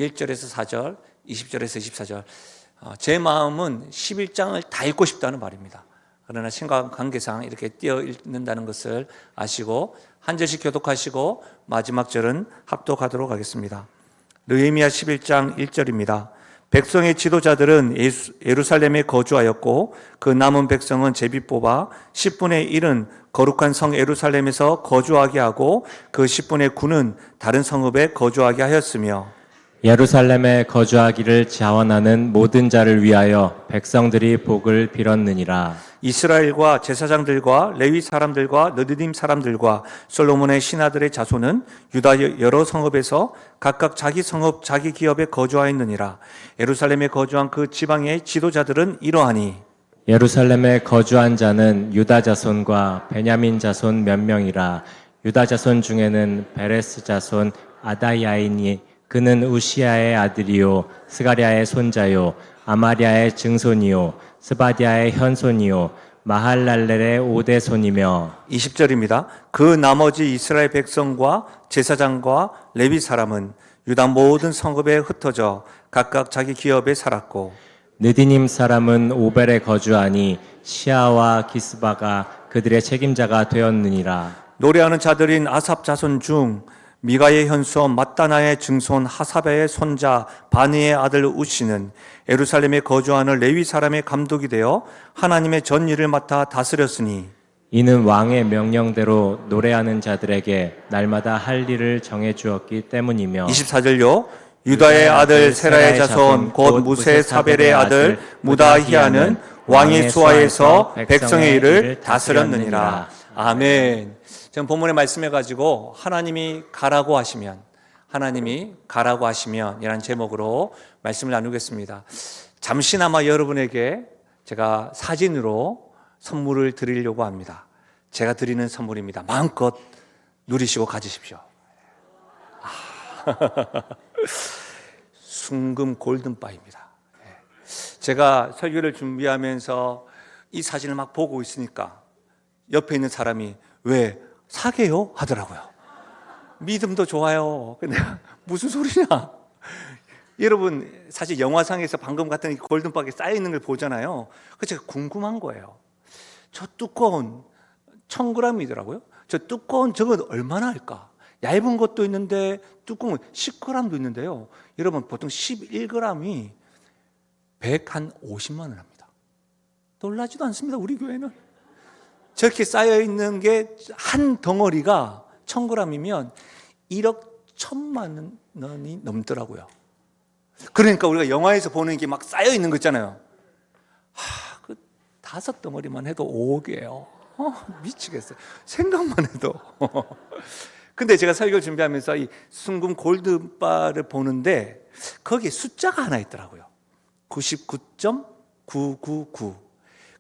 1절에서 4절, 20절에서 24절. 제 마음은 11장을 다 읽고 싶다는 말입니다. 그러나 시간 관계상 이렇게 띄어 읽는다는 것을 아시고 한 절씩 교독하시고 마지막 절은 합독하도록 하겠습니다. 느헤미야 11장 1절입니다. 백성의 지도자들은 예루살렘에 거주하였고 그 남은 백성은 제비 뽑아 10분의 1은 거룩한 성 예루살렘에서 거주하게 하고 그 10분의 9는 다른 성읍에 거주하게 하였으며 예루살렘에 거주하기를 자원하는 모든 자를 위하여 백성들이 복을 빌었느니라. 이스라엘과 제사장들과 레위 사람들과 느디님 사람들과 솔로몬의 신하들의 자손은 유다 여러 성읍에서 각각 자기 성읍 자기 기업에 거주하였느니라. 예루살렘에 거주한 그 지방의 지도자들은 이러하니 예루살렘에 거주한 자는 유다 자손과 베냐민 자손 몇 명이라. 유다 자손 중에는 베레스 자손 아다야이니 그는 우시아의 아들이요 스가랴의 손자요 아마랴의 증손이요 스바디아의 현손이요 마할랄렐의 오대손이며 20절입니다. 그 나머지 이스라엘 백성과 제사장과 레위 사람은 유다 모든 성읍에 흩어져 각각 자기 기업에 살았고 느디님 사람은 오벨에 거주하니 시아와 기스바가 그들의 책임자가 되었느니라. 노래하는 자들인 아삽 자손 중 미가의 현손 mat단아의 증손 하사베의 손자 바니의 아들 우시는 예루살렘에 거주하는 레위 사람의 감독이 되어 하나님의 전 일을 맡아 다스렸으니 이는 왕의 명령대로 노래하는 자들에게 날마다 할 일을 정해 주었기 때문이며 24절요 유다의 아들 세라의 자손 곧 무세 사벨의 아들 무다히아는 왕의 수하에서 백성의 일을 다스렸느니라. 아멘. 지금 본문의 말씀해 가지고 하나님이 가라고 하시면 이라는 제목으로 말씀을 나누겠습니다. 잠시나마 여러분에게 제가 사진으로 선물을 드리려고 합니다. 제가 드리는 선물입니다. 마음껏 누리시고 가지십시오. 순금 골든바입니다. 제가 설교를 준비하면서 이 사진을 막 보고 있으니까 옆에 있는 사람이 왜 사게요? 하더라고요. 믿음도 좋아요. 근데 무슨 소리냐? 여러분 사실 영화상에서 방금 같은 골든바에 쌓여있는 걸 보잖아요. 그래서 제가 궁금한 거예요. 저 두꺼운 1000g이더라고요. 저 두꺼운 저건 얼마나 할까? 얇은 것도 있는데 두꺼운 10g도 있는데요. 여러분 보통 11g이 150만 원 합니다. 놀라지도 않습니다. 우리 교회는. 저렇게 쌓여있는 게 한 덩어리가 1000g이면 1억 1000만 원이 넘더라고요. 그러니까 우리가 영화에서 보는 게 막 쌓여있는 거 있잖아요. 그 5덩어리만 해도 5억이에요. 미치겠어요. 생각만 해도. 근데 제가 설교 준비하면서 이 순금 골드바를 보는데 거기에 숫자가 하나 있더라고요. 99.999.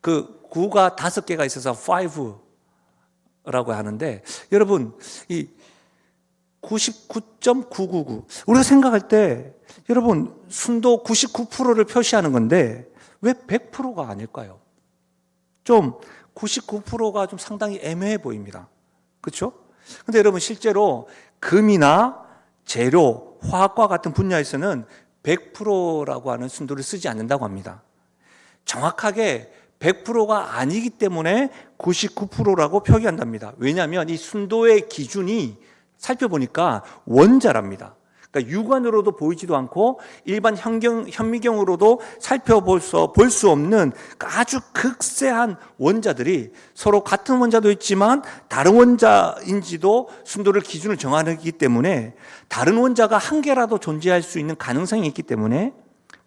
그 9가 5개가 있어서 5라고 하는데 여러분 이 99.999 우리가 생각할 때 여러분 순도 99%를 표시하는 건데 왜 100%가 아닐까요? 좀 99%가 좀 상당히 애매해 보입니다. 그렇죠? 근데 여러분 실제로 금이나 재료, 화학과 같은 분야에서는 100%라고 하는 순도를 쓰지 않는다고 합니다. 정확하게 100%가 아니기 때문에 99%라고 표기한답니다. 왜냐하면 이 순도의 기준이 살펴보니까 원자랍니다. 그러니까 육안으로도 보이지도 않고 일반 현미경으로도 볼 수 없는 아주 극세한 원자들이 서로 같은 원자도 있지만 다른 원자인지도 순도를 기준을 정하기 때문에 다른 원자가 한 개라도 존재할 수 있는 가능성이 있기 때문에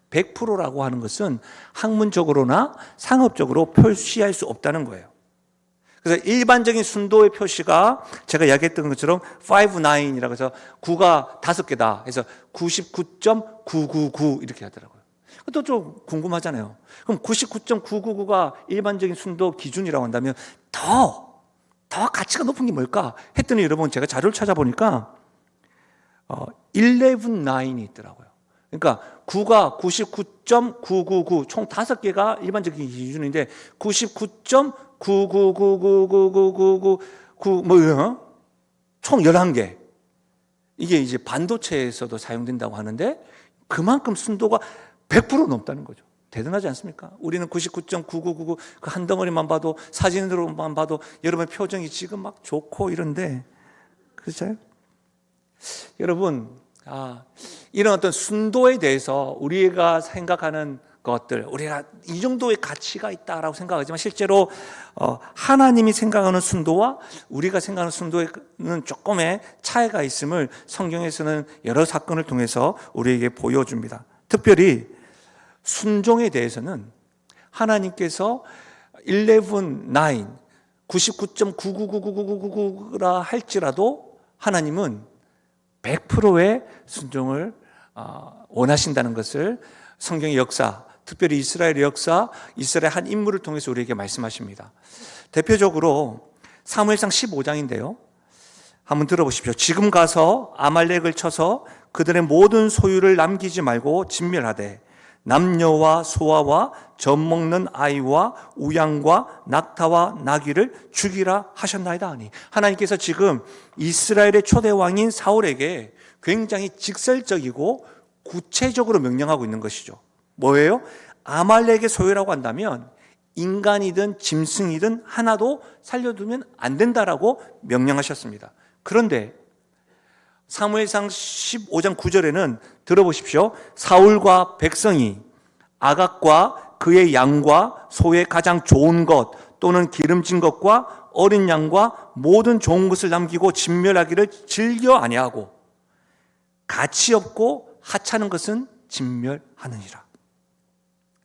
100%라고 하는 것은 학문적으로나 상업적으로 표시할 수 없다는 거예요. 그래서 일반적인 순도의 표시가 제가 이야기했던 것처럼 59이라고 해서 9가 5개다 해서 99.999 이렇게 하더라고요. 또 좀 궁금하잖아요. 그럼 99.999가 일반적인 순도 기준이라고 한다면 더 가치가 높은 게 뭘까 했더니 여러분 제가 자료를 찾아보니까 119이 있더라고요. 그러니까 9가 99.999 총 5개가 일반적인 기준인데 99.999999999 총 11개. 이게 이제 반도체에서도 사용된다고 하는데 그만큼 순도가 100% 넘다는 거죠. 대단하지 않습니까? 우리는 99.9999 그 한 덩어리만 봐도, 사진으로만 봐도 여러분의 표정이 지금 막 좋고 이런데, 그렇죠? 여러분, 이런 어떤 순도에 대해서 우리가 생각하는 것들, 우리가 이 정도의 가치가 있다라고 생각하지만 실제로 하나님이 생각하는 순도와 우리가 생각하는 순도에는 조금의 차이가 있음을 성경에서는 여러 사건을 통해서 우리에게 보여줍니다. 특별히 순종에 대해서는 하나님께서 99.9999999라 할지라도 하나님은 100%의 순종을 원하신다는 것을 성경의 역사, 특별히 이스라엘의 역사, 이스라엘 한 인물을 통해서 우리에게 말씀하십니다. 대표적으로 사무엘상 15장인데요. 한번 들어보십시오. 지금 가서 아말렉을 쳐서 그들의 모든 소유를 남기지 말고 진멸하되 남녀와 소아와 젖먹는 아이와 우양과 낙타와 나귀를 죽이라 하셨나이다 하니, 하나님께서 지금 이스라엘의 초대 왕인 사울에게 굉장히 직설적이고 구체적으로 명령하고 있는 것이죠. 뭐예요? 아말렉의 소유라고 한다면 인간이든 짐승이든 하나도 살려두면 안 된다라고 명령하셨습니다. 그런데 사무엘상 15장 9절에는 들어보십시오. 사울과 백성이 아각과 그의 양과 소의 가장 좋은 것 또는 기름진 것과 어린 양과 모든 좋은 것을 남기고 진멸하기를 즐겨 아니하고 가치 없고 하찮은 것은 진멸하느니라.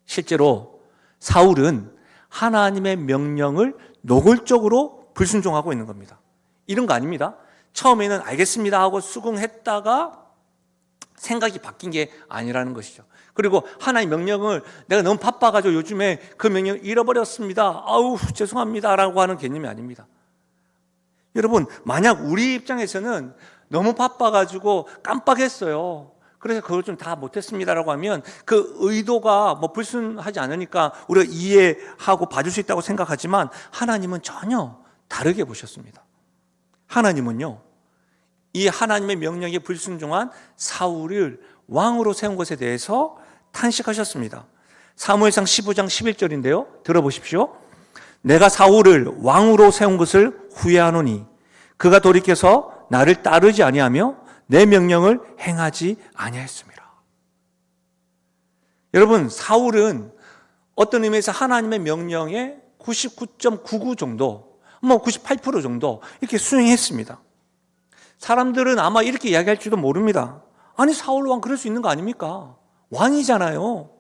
실제로 사울은 하나님의 명령을 노골적으로 불순종하고 있는 겁니다. 이런 거 아닙니다. 처음에는 알겠습니다 하고 수긍했다가 생각이 바뀐 게 아니라는 것이죠. 그리고 하나님의 명령을 내가 너무 바빠가지고 요즘에 그 명령을 잃어버렸습니다. 아우 죄송합니다 라고 하는 개념이 아닙니다. 여러분, 만약 우리 입장에서는 너무 바빠가지고 깜빡했어요. 그래서 그걸 좀 다 못했습니다라고 하면 그 의도가 뭐 불순하지 않으니까 우리가 이해하고 봐줄 수 있다고 생각하지만 하나님은 전혀 다르게 보셨습니다. 하나님은요, 이 하나님의 명령에 불순종한 사울을 왕으로 세운 것에 대해서 탄식하셨습니다. 사무엘상 15장 11절인데요. 들어보십시오. 내가 사울을 왕으로 세운 것을 후회하노니 그가 돌이켜서 나를 따르지 아니하며 내 명령을 행하지 아니하였습니다. 여러분, 사울은 어떤 의미에서 하나님의 명령의 99.99 정도, 98% 정도 이렇게 수행했습니다. 사람들은 아마 이렇게 이야기할지도 모릅니다. 아니, 사울 왕 그럴 수 있는 거 아닙니까? 왕이잖아요.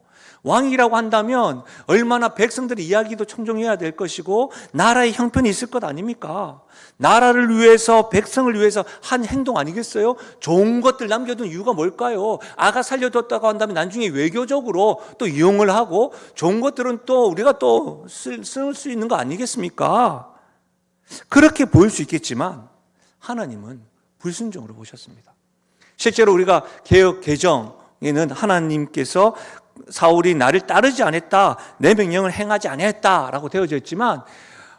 왕이라고 한다면 얼마나 백성들의 이야기도 청정해야 될 것이고 나라의 형편이 있을 것 아닙니까? 나라를 위해서, 백성을 위해서 한 행동 아니겠어요? 좋은 것들 남겨둔 이유가 뭘까요? 아가 살려뒀다고 한다면 나중에 외교적으로 또 이용을 하고 좋은 것들은 또 우리가 또 쓸 수 있는 거 아니겠습니까? 그렇게 보일 수 있겠지만 하나님은 불순종으로 보셨습니다. 실제로 우리가 개역 개정에는 하나님께서 사울이 나를 따르지 않았다, 내 명령을 행하지 않았다라고 되어져 있지만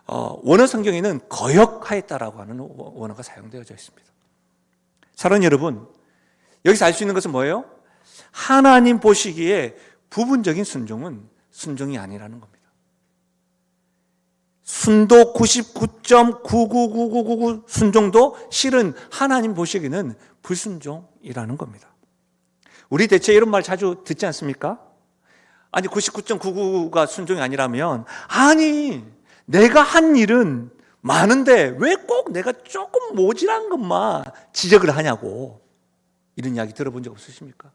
원어 성경에는 거역하였다라고 하는 원어가 사용되어져 있습니다. 사랑하는 여러분, 여기서 알 수 있는 것은 뭐예요? 하나님 보시기에 부분적인 순종은 순종이 아니라는 겁니다. 순도 99.99999 순종도 실은 하나님 보시기에는 불순종이라는 겁니다. 우리 대체 이런 말 자주 듣지 않습니까? 아니 99.99가 순종이 아니라면 아니 내가 한 일은 많은데 왜 꼭 내가 조금 모질한 것만 지적을 하냐고, 이런 이야기 들어본 적 없으십니까?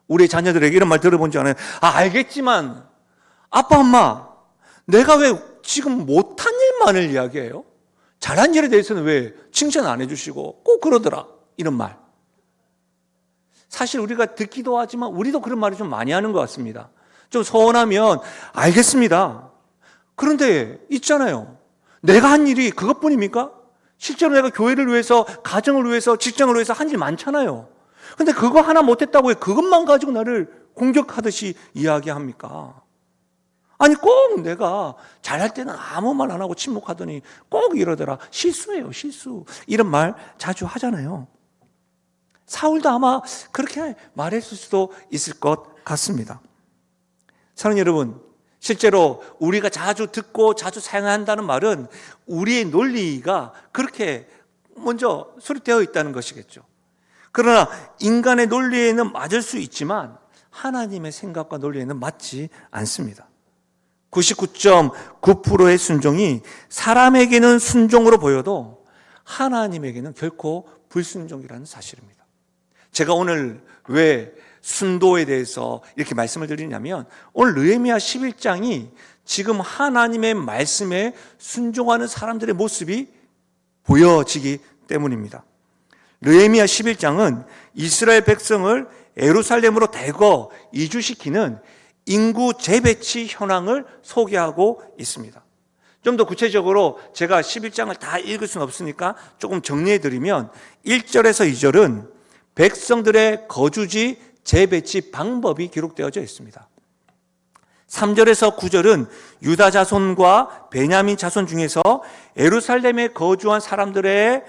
우리 자녀들에게 이런 말 들어본 적 않아요? 알겠지만 아빠 엄마 내가 왜 지금 못한 일만을 이야기해요? 잘한 일에 대해서는 왜 칭찬 안 해주시고 꼭 그러더라, 이런 말. 사실 우리가 듣기도 하지만 우리도 그런 말을 좀 많이 하는 것 같습니다. 좀 서운하면 알겠습니다. 그런데 있잖아요, 내가 한 일이 그것뿐입니까? 실제로 내가 교회를 위해서, 가정을 위해서, 직장을 위해서 한 일 많잖아요. 근데 그거 하나 못했다고 왜 그것만 가지고 나를 공격하듯이 이야기합니까? 아니 꼭 내가 잘할 때는 아무 말 안 하고 침묵하더니 꼭 이러더라. 실수예요, 실수. 이런 말 자주 하잖아요. 사울도 아마 그렇게 말했을 수도 있을 것 같습니다. 사랑하는 여러분, 실제로 우리가 자주 듣고 자주 사용한다는 말은 우리의 논리가 그렇게 먼저 수립되어 있다는 것이겠죠. 그러나 인간의 논리에는 맞을 수 있지만 하나님의 생각과 논리에는 맞지 않습니다. 99.9%의 순종이 사람에게는 순종으로 보여도 하나님에게는 결코 불순종이라는 사실입니다. 제가 오늘 왜 순도에 대해서 이렇게 말씀을 드리냐면 오늘 느헤미야 11장이 지금 하나님의 말씀에 순종하는 사람들의 모습이 보여지기 때문입니다. 느헤미야 11장은 이스라엘 백성을 예루살렘으로 대거 이주시키는 인구 재배치 현황을 소개하고 있습니다. 좀 더 구체적으로 제가 11장을 다 읽을 수는 없으니까 조금 정리해 드리면 1절에서 2절은 백성들의 거주지 재배치 방법이 기록되어져 있습니다. 3절에서 9절은 유다 자손과 베냐민 자손 중에서 예루살렘에 거주한 사람들의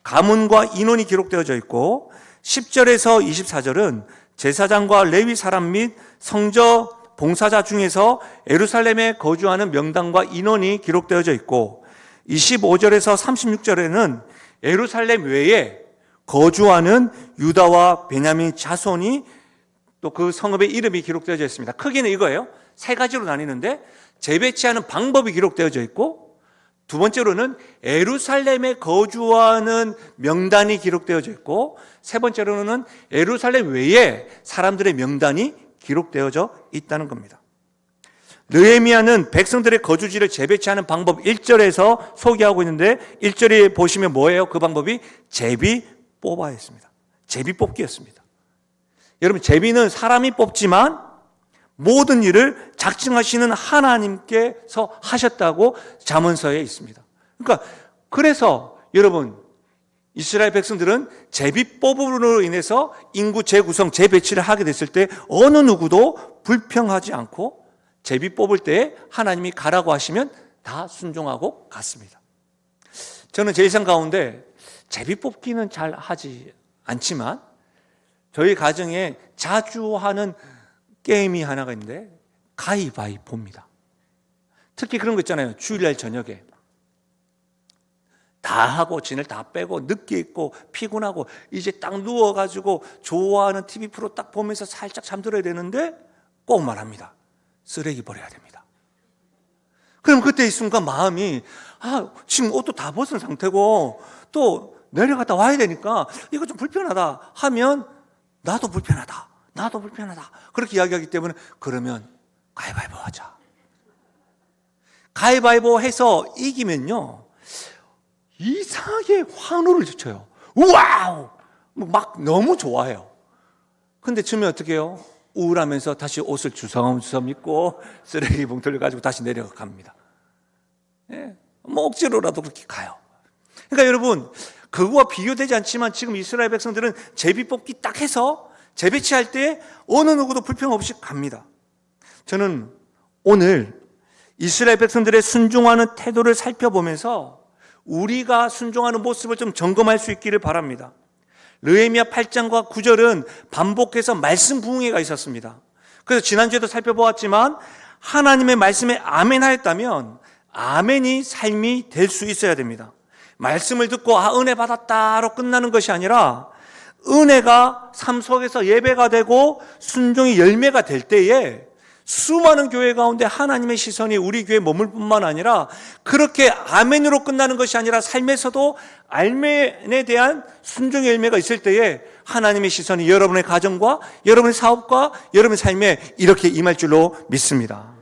가문과 인원이 기록되어져 있고 10절에서 24절은 제사장과 레위 사람 및 성저 봉사자 중에서 예루살렘에 거주하는 명단과 인원이 기록되어져 있고 25절에서 36절에는 예루살렘 외에 거주하는 유다와 베냐민 자손이 또 그 성읍의 이름이 기록되어져 있습니다. 크기는 이거예요. 세 가지로 나뉘는데 재배치하는 방법이 기록되어져 있고 두 번째로는 예루살렘에 거주하는 명단이 기록되어져 있고 세 번째로는 예루살렘 외에 사람들의 명단이 기록되어져 있다는 겁니다. 느헤미야는 백성들의 거주지를 재배치하는 방법 1절에서 소개하고 있는데 1절에 보시면 뭐예요? 그 방법이 제비 뽑아였습니다. 제비 뽑기였습니다. 여러분, 제비는 사람이 뽑지만 모든 일을 작정하시는 하나님께서 하셨다고 잠언서에 있습니다. 그래서 여러분, 이스라엘 백성들은 제비 뽑음으로 인해서 인구 재구성, 재배치를 하게 됐을 때 어느 누구도 불평하지 않고 제비 뽑을 때 하나님이 가라고 하시면 다 순종하고 갔습니다. 저는 제 일상 가운데 제비 뽑기는 잘 하지 않지만 저희 가정에 자주 하는 게임이 하나가 있는데 가위바위보입니다. 특히 그런 거 있잖아요. 주일날 저녁에 다 하고 진을 다 빼고 늦게 있고 피곤하고 이제 딱 누워가지고 좋아하는 TV 프로 딱 보면서 살짝 잠들어야 되는데 꼭 말합니다. 쓰레기 버려야 됩니다. 그럼 그때 이 순간 마음이 지금 옷도 다 벗은 상태고 또 내려갔다 와야 되니까 이거 좀 불편하다 하면 나도 불편하다. 그렇게 이야기하기 때문에 그러면 가위바위보 하자. 가위바위보 해서 이기면요 이상하게 환호를 쳐요. 우와우! 막 너무 좋아해요. 근데 처음에 어떻게 해요? 우울하면서 다시 옷을 주섬주섬 입고 쓰레기 봉투를 가지고 다시 내려갑니다. 억지로라도 그렇게 가요. 그러니까 여러분, 그거와 비교되지 않지만 지금 이스라엘 백성들은 제비 뽑기 딱 해서 재배치할 때 어느 누구도 불평 없이 갑니다. 저는 오늘 이스라엘 백성들의 순종하는 태도를 살펴보면서 우리가 순종하는 모습을 좀 점검할 수 있기를 바랍니다. 느헤미야 8장과 9절은 반복해서 말씀 부흥회가 있었습니다. 그래서 지난주에도 살펴보았지만 하나님의 말씀에 아멘하였다면 아멘이 삶이 될 수 있어야 됩니다. 말씀을 듣고 은혜 받았다로 끝나는 것이 아니라 은혜가 삶 속에서 예배가 되고 순종이 열매가 될 때에 수많은 교회 가운데 하나님의 시선이 우리 교회에 머물 뿐만 아니라 그렇게 아멘으로 끝나는 것이 아니라 삶에서도 아멘에 대한 순종의 열매가 있을 때에 하나님의 시선이 여러분의 가정과 여러분의 사업과 여러분의 삶에 이렇게 임할 줄로 믿습니다.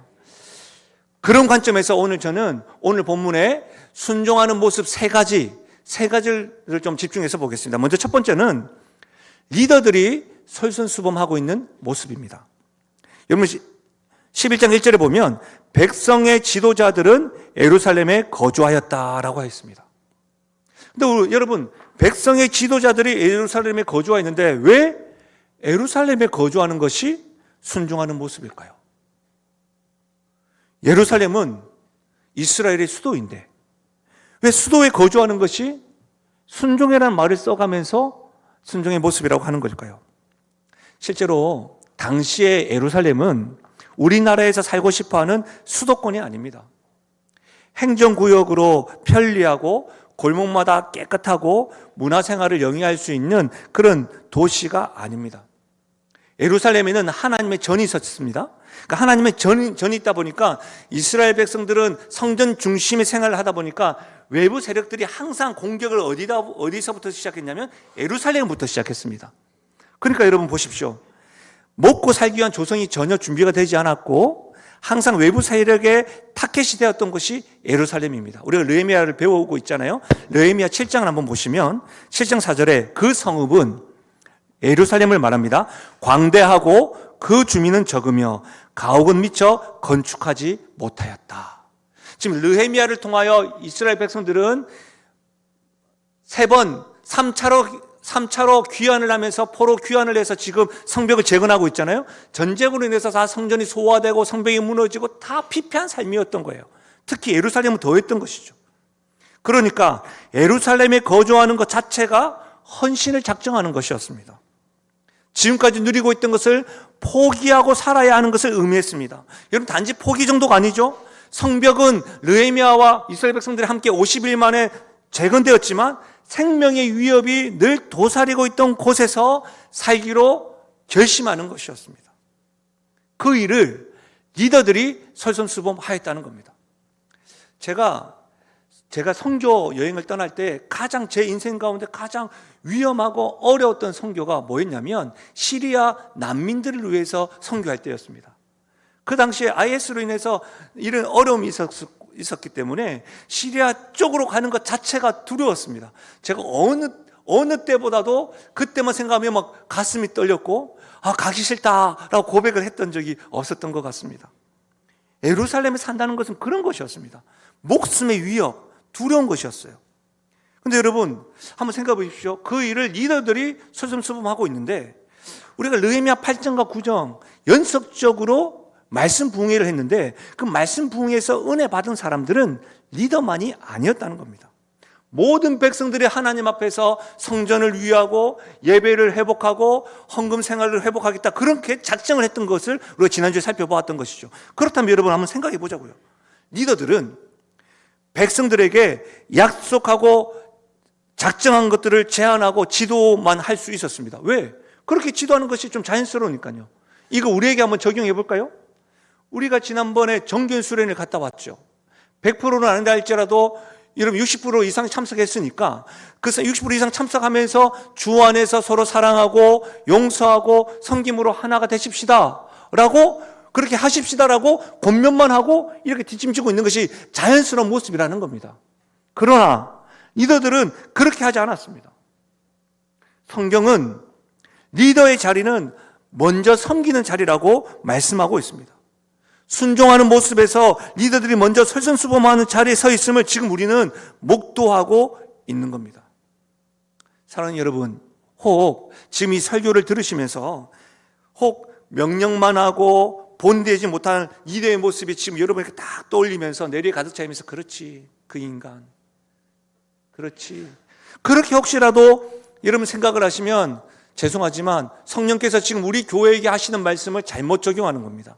그런 관점에서 오늘 저는 오늘 본문에 순종하는 모습 세 가지를 좀 집중해서 보겠습니다. 먼저 첫 번째는 리더들이 솔선수범하고 있는 모습입니다. 여러분 11장 1절에 보면 백성의 지도자들은 예루살렘에 거주하였다라고 했습니다. 근데 여러분, 백성의 지도자들이 예루살렘에 거주하였는데 왜 예루살렘에 거주하는 것이 순종하는 모습일까요? 예루살렘은 이스라엘의 수도인데 왜 수도에 거주하는 것이 순종이라는 말을 써가면서 순종의 모습이라고 하는 걸까요? 실제로 당시의 예루살렘은 우리나라에서 살고 싶어하는 수도권이 아닙니다. 행정구역으로 편리하고 골목마다 깨끗하고 문화생활을 영위할 수 있는 그런 도시가 아닙니다. 예루살렘에는 하나님의 전이 있었습니다. 그러니까 하나님의 전이 있다 보니까 이스라엘 백성들은 성전 중심의 생활을 하다 보니까 외부 세력들이 항상 공격을 어디서부터 시작했냐면 예루살렘부터 시작했습니다. 그러니까 여러분 보십시오. 먹고 살기 위한 조성이 전혀 준비가 되지 않았고 항상 외부 세력의 타켓이 되었던 것이 예루살렘입니다. 우리가 느헤미야를 배우고 있잖아요. 느헤미야 7장을 한번 보시면 7장 4절에 그 성읍은 예루살렘을 말합니다. 광대하고 그 주민은 적으며 가옥은 미처 건축하지 못하였다. 지금 느헤미야를 통하여 이스라엘 백성들은 3번 3차로 귀환을 하면서 포로 귀환을 해서 지금 성벽을 재건하고 있잖아요. 전쟁으로 인해서 다 성전이 소화되고 성벽이 무너지고 다 피폐한 삶이었던 거예요. 특히 예루살렘은 더했던 것이죠. 그러니까 예루살렘에 거주하는 것 자체가 헌신을 작정하는 것이었습니다. 지금까지 누리고 있던 것을 포기하고 살아야 하는 것을 의미했습니다. 여러분 단지 포기 정도가 아니죠. 성벽은 느헤미야와 이스라엘 백성들이 함께 50일 만에 재건되었지만 생명의 위협이 늘 도사리고 있던 곳에서 살기로 결심하는 것이었습니다. 그 일을 리더들이 솔선수범하였다는 겁니다. 제가 선교 여행을 떠날 때 가장 제 인생 가운데 가장 위험하고 어려웠던 선교가 뭐였냐면 시리아 난민들을 위해서 선교할 때였습니다. 그 당시에 IS로 인해서 이런 어려움이 있었기 때문에 시리아 쪽으로 가는 것 자체가 두려웠습니다. 제가 어느 때보다도 그때만 생각하면 막 가슴이 떨렸고 가기 싫다라고 고백을 했던 적이 없었던 것 같습니다. 예루살렘에 산다는 것은 그런 것이었습니다. 목숨의 위협, 두려운 것이었어요. 근데 여러분 한번 생각해 보십시오. 그 일을 리더들이 솔선수범하고 있는데 우리가 느헤미야 8장과 9장 연속적으로 말씀 부흥회를 했는데 그 말씀 부흥회에서 은혜 받은 사람들은 리더만이 아니었다는 겁니다. 모든 백성들이 하나님 앞에서 성전을 위하고 예배를 회복하고 헌금 생활을 회복하겠다 그렇게 작정을 했던 것을 우리가 지난주에 살펴보았던 것이죠. 그렇다면 여러분 한번 생각해 보자고요. 리더들은 백성들에게 약속하고 작정한 것들을 제안하고 지도만 할 수 있었습니다. 왜? 그렇게 지도하는 것이 좀 자연스러우니까요. 이거 우리에게 한번 적용해 볼까요? 우리가 지난번에 정견 수련을 갔다 왔죠. 100%는 아니다 할지라도 여러분 60% 이상 참석했으니까 그 60% 이상 참석하면서 주 안에서 서로 사랑하고 용서하고 섬김으로 하나가 되십시다 라고 그렇게 하십시다라고 권면만 하고 이렇게 뒷짐지고 있는 것이 자연스러운 모습이라는 겁니다. 그러나 리더들은 그렇게 하지 않았습니다. 성경은 리더의 자리는 먼저 섬기는 자리라고 말씀하고 있습니다. 순종하는 모습에서 리더들이 먼저 솔선수범하는 자리에 서 있음을 지금 우리는 목도하고 있는 겁니다. 사랑하는 여러분, 혹 지금 이 설교를 들으시면서 혹 명령만 하고 본되지 못한 리더의 모습이 지금 여러분에게 딱 떠올리면서 내리에 가득 차이면서 그렇지 그 인간 그렇지 그렇게 혹시라도 여러분 생각을 하시면 죄송하지만 성령께서 지금 우리 교회에게 하시는 말씀을 잘못 적용하는 겁니다.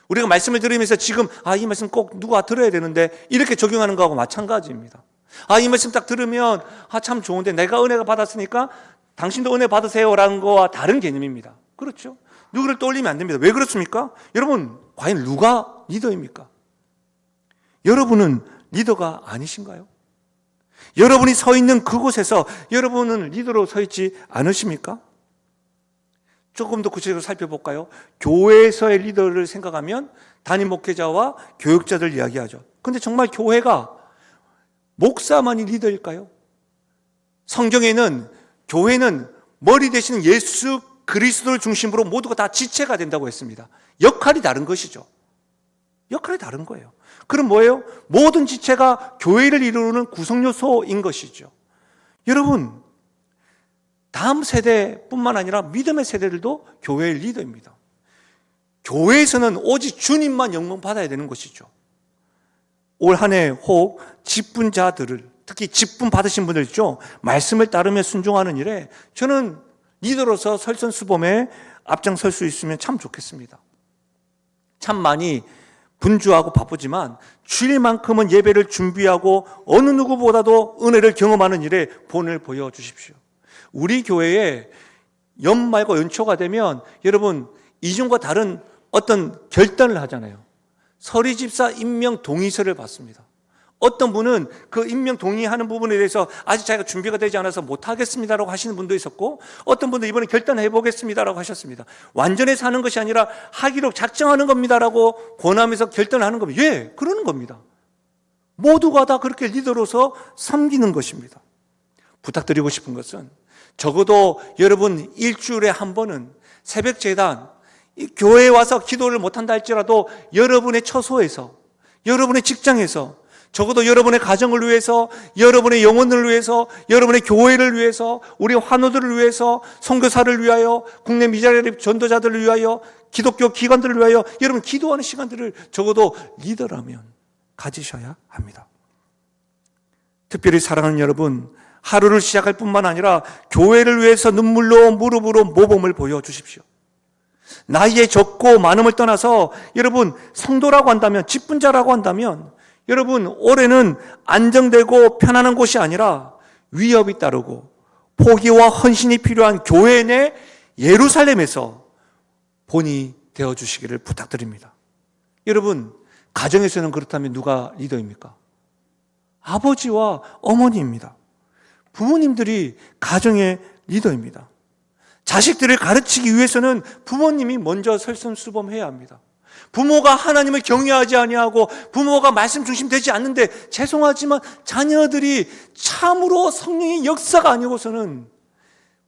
우리가 말씀을 들으면서 지금 이 말씀 꼭 누가 들어야 되는데 이렇게 적용하는 거하고 마찬가지입니다. 이 말씀 딱 들으면 참 좋은데 내가 은혜가 받았으니까 당신도 은혜 받으세요라는 거와 다른 개념입니다. 그렇죠? 누구를 떠올리면 안 됩니다. 왜 그렇습니까? 여러분 과연 누가 리더입니까? 여러분은 리더가 아니신가요? 여러분이 서 있는 그곳에서 여러분은 리더로 서 있지 않으십니까? 조금 더 구체적으로 살펴볼까요? 교회에서의 리더를 생각하면 담임 목회자와 교육자들 이야기하죠. 그런데 정말 교회가 목사만이 리더일까요? 성경에는 교회는 머리 되시는 예수 그리스도를 중심으로 모두가 다 지체가 된다고 했습니다. 역할이 다른 것이죠. 역할이 다른 거예요. 그럼 뭐예요? 모든 지체가 교회를 이루는 구성요소인 것이죠. 여러분, 다음 세대뿐만 아니라 믿음의 세대들도 교회의 리더입니다. 교회에서는 오직 주님만 영광 받아야 되는 것이죠. 올 한 해 혹 직분자들을 특히 직분 받으신 분들 있죠. 말씀을 따르며 순종하는 일에 저는 리더로서 설선수범에 앞장설 수 있으면 참 좋겠습니다. 참 많이 분주하고 바쁘지만 주일만큼은 예배를 준비하고 어느 누구보다도 은혜를 경험하는 일에 본을 보여주십시오. 우리 교회에 연말과 연초가 되면 여러분 이전과 다른 어떤 결단을 하잖아요. 서리집사 임명 동의서를 받습니다. 어떤 분은 그 임명 동의하는 부분에 대해서 아직 자기가 준비가 되지 않아서 못하겠습니다라고 하시는 분도 있었고, 어떤 분도 이번에 결단해 보겠습니다라고 하셨습니다. 완전해서 하는 것이 아니라 하기로 작정하는 겁니다라고 권하면서 결단하는 겁니다. 예, 그러는 겁니다. 모두가 다 그렇게 리더로서 섬기는 것입니다. 부탁드리고 싶은 것은 적어도 여러분 일주일에 한 번은 새벽 제단, 교회에 와서 기도를 못한다 할지라도 여러분의 처소에서, 여러분의 직장에서, 적어도 여러분의 가정을 위해서, 여러분의 영혼을 위해서, 여러분의 교회를 위해서, 우리 환우들을 위해서, 선교사를 위하여, 국내 미자립 전도자들을 위하여, 기독교 기관들을 위하여 여러분 기도하는 시간들을 적어도 리더라면 가지셔야 합니다. 특별히 사랑하는 여러분, 하루를 시작할 뿐만 아니라 교회를 위해서 눈물로 무릎으로 모범을 보여주십시오. 나이에 적고 많음을 떠나서 여러분 성도라고 한다면, 직분자라고 한다면 여러분 올해는 안정되고 편안한 곳이 아니라 위협이 따르고 포기와 헌신이 필요한 교회 내 예루살렘에서 본이 되어주시기를 부탁드립니다. 여러분 가정에서는 그렇다면 누가 리더입니까? 아버지와 어머니입니다. 부모님들이 가정의 리더입니다. 자식들을 가르치기 위해서는 부모님이 먼저 설선수범해야 합니다. 부모가 하나님을 경외하지 아니하고 부모가 말씀 중심 되지 않는데 죄송하지만 자녀들이 참으로 성령의 역사가 아니고서는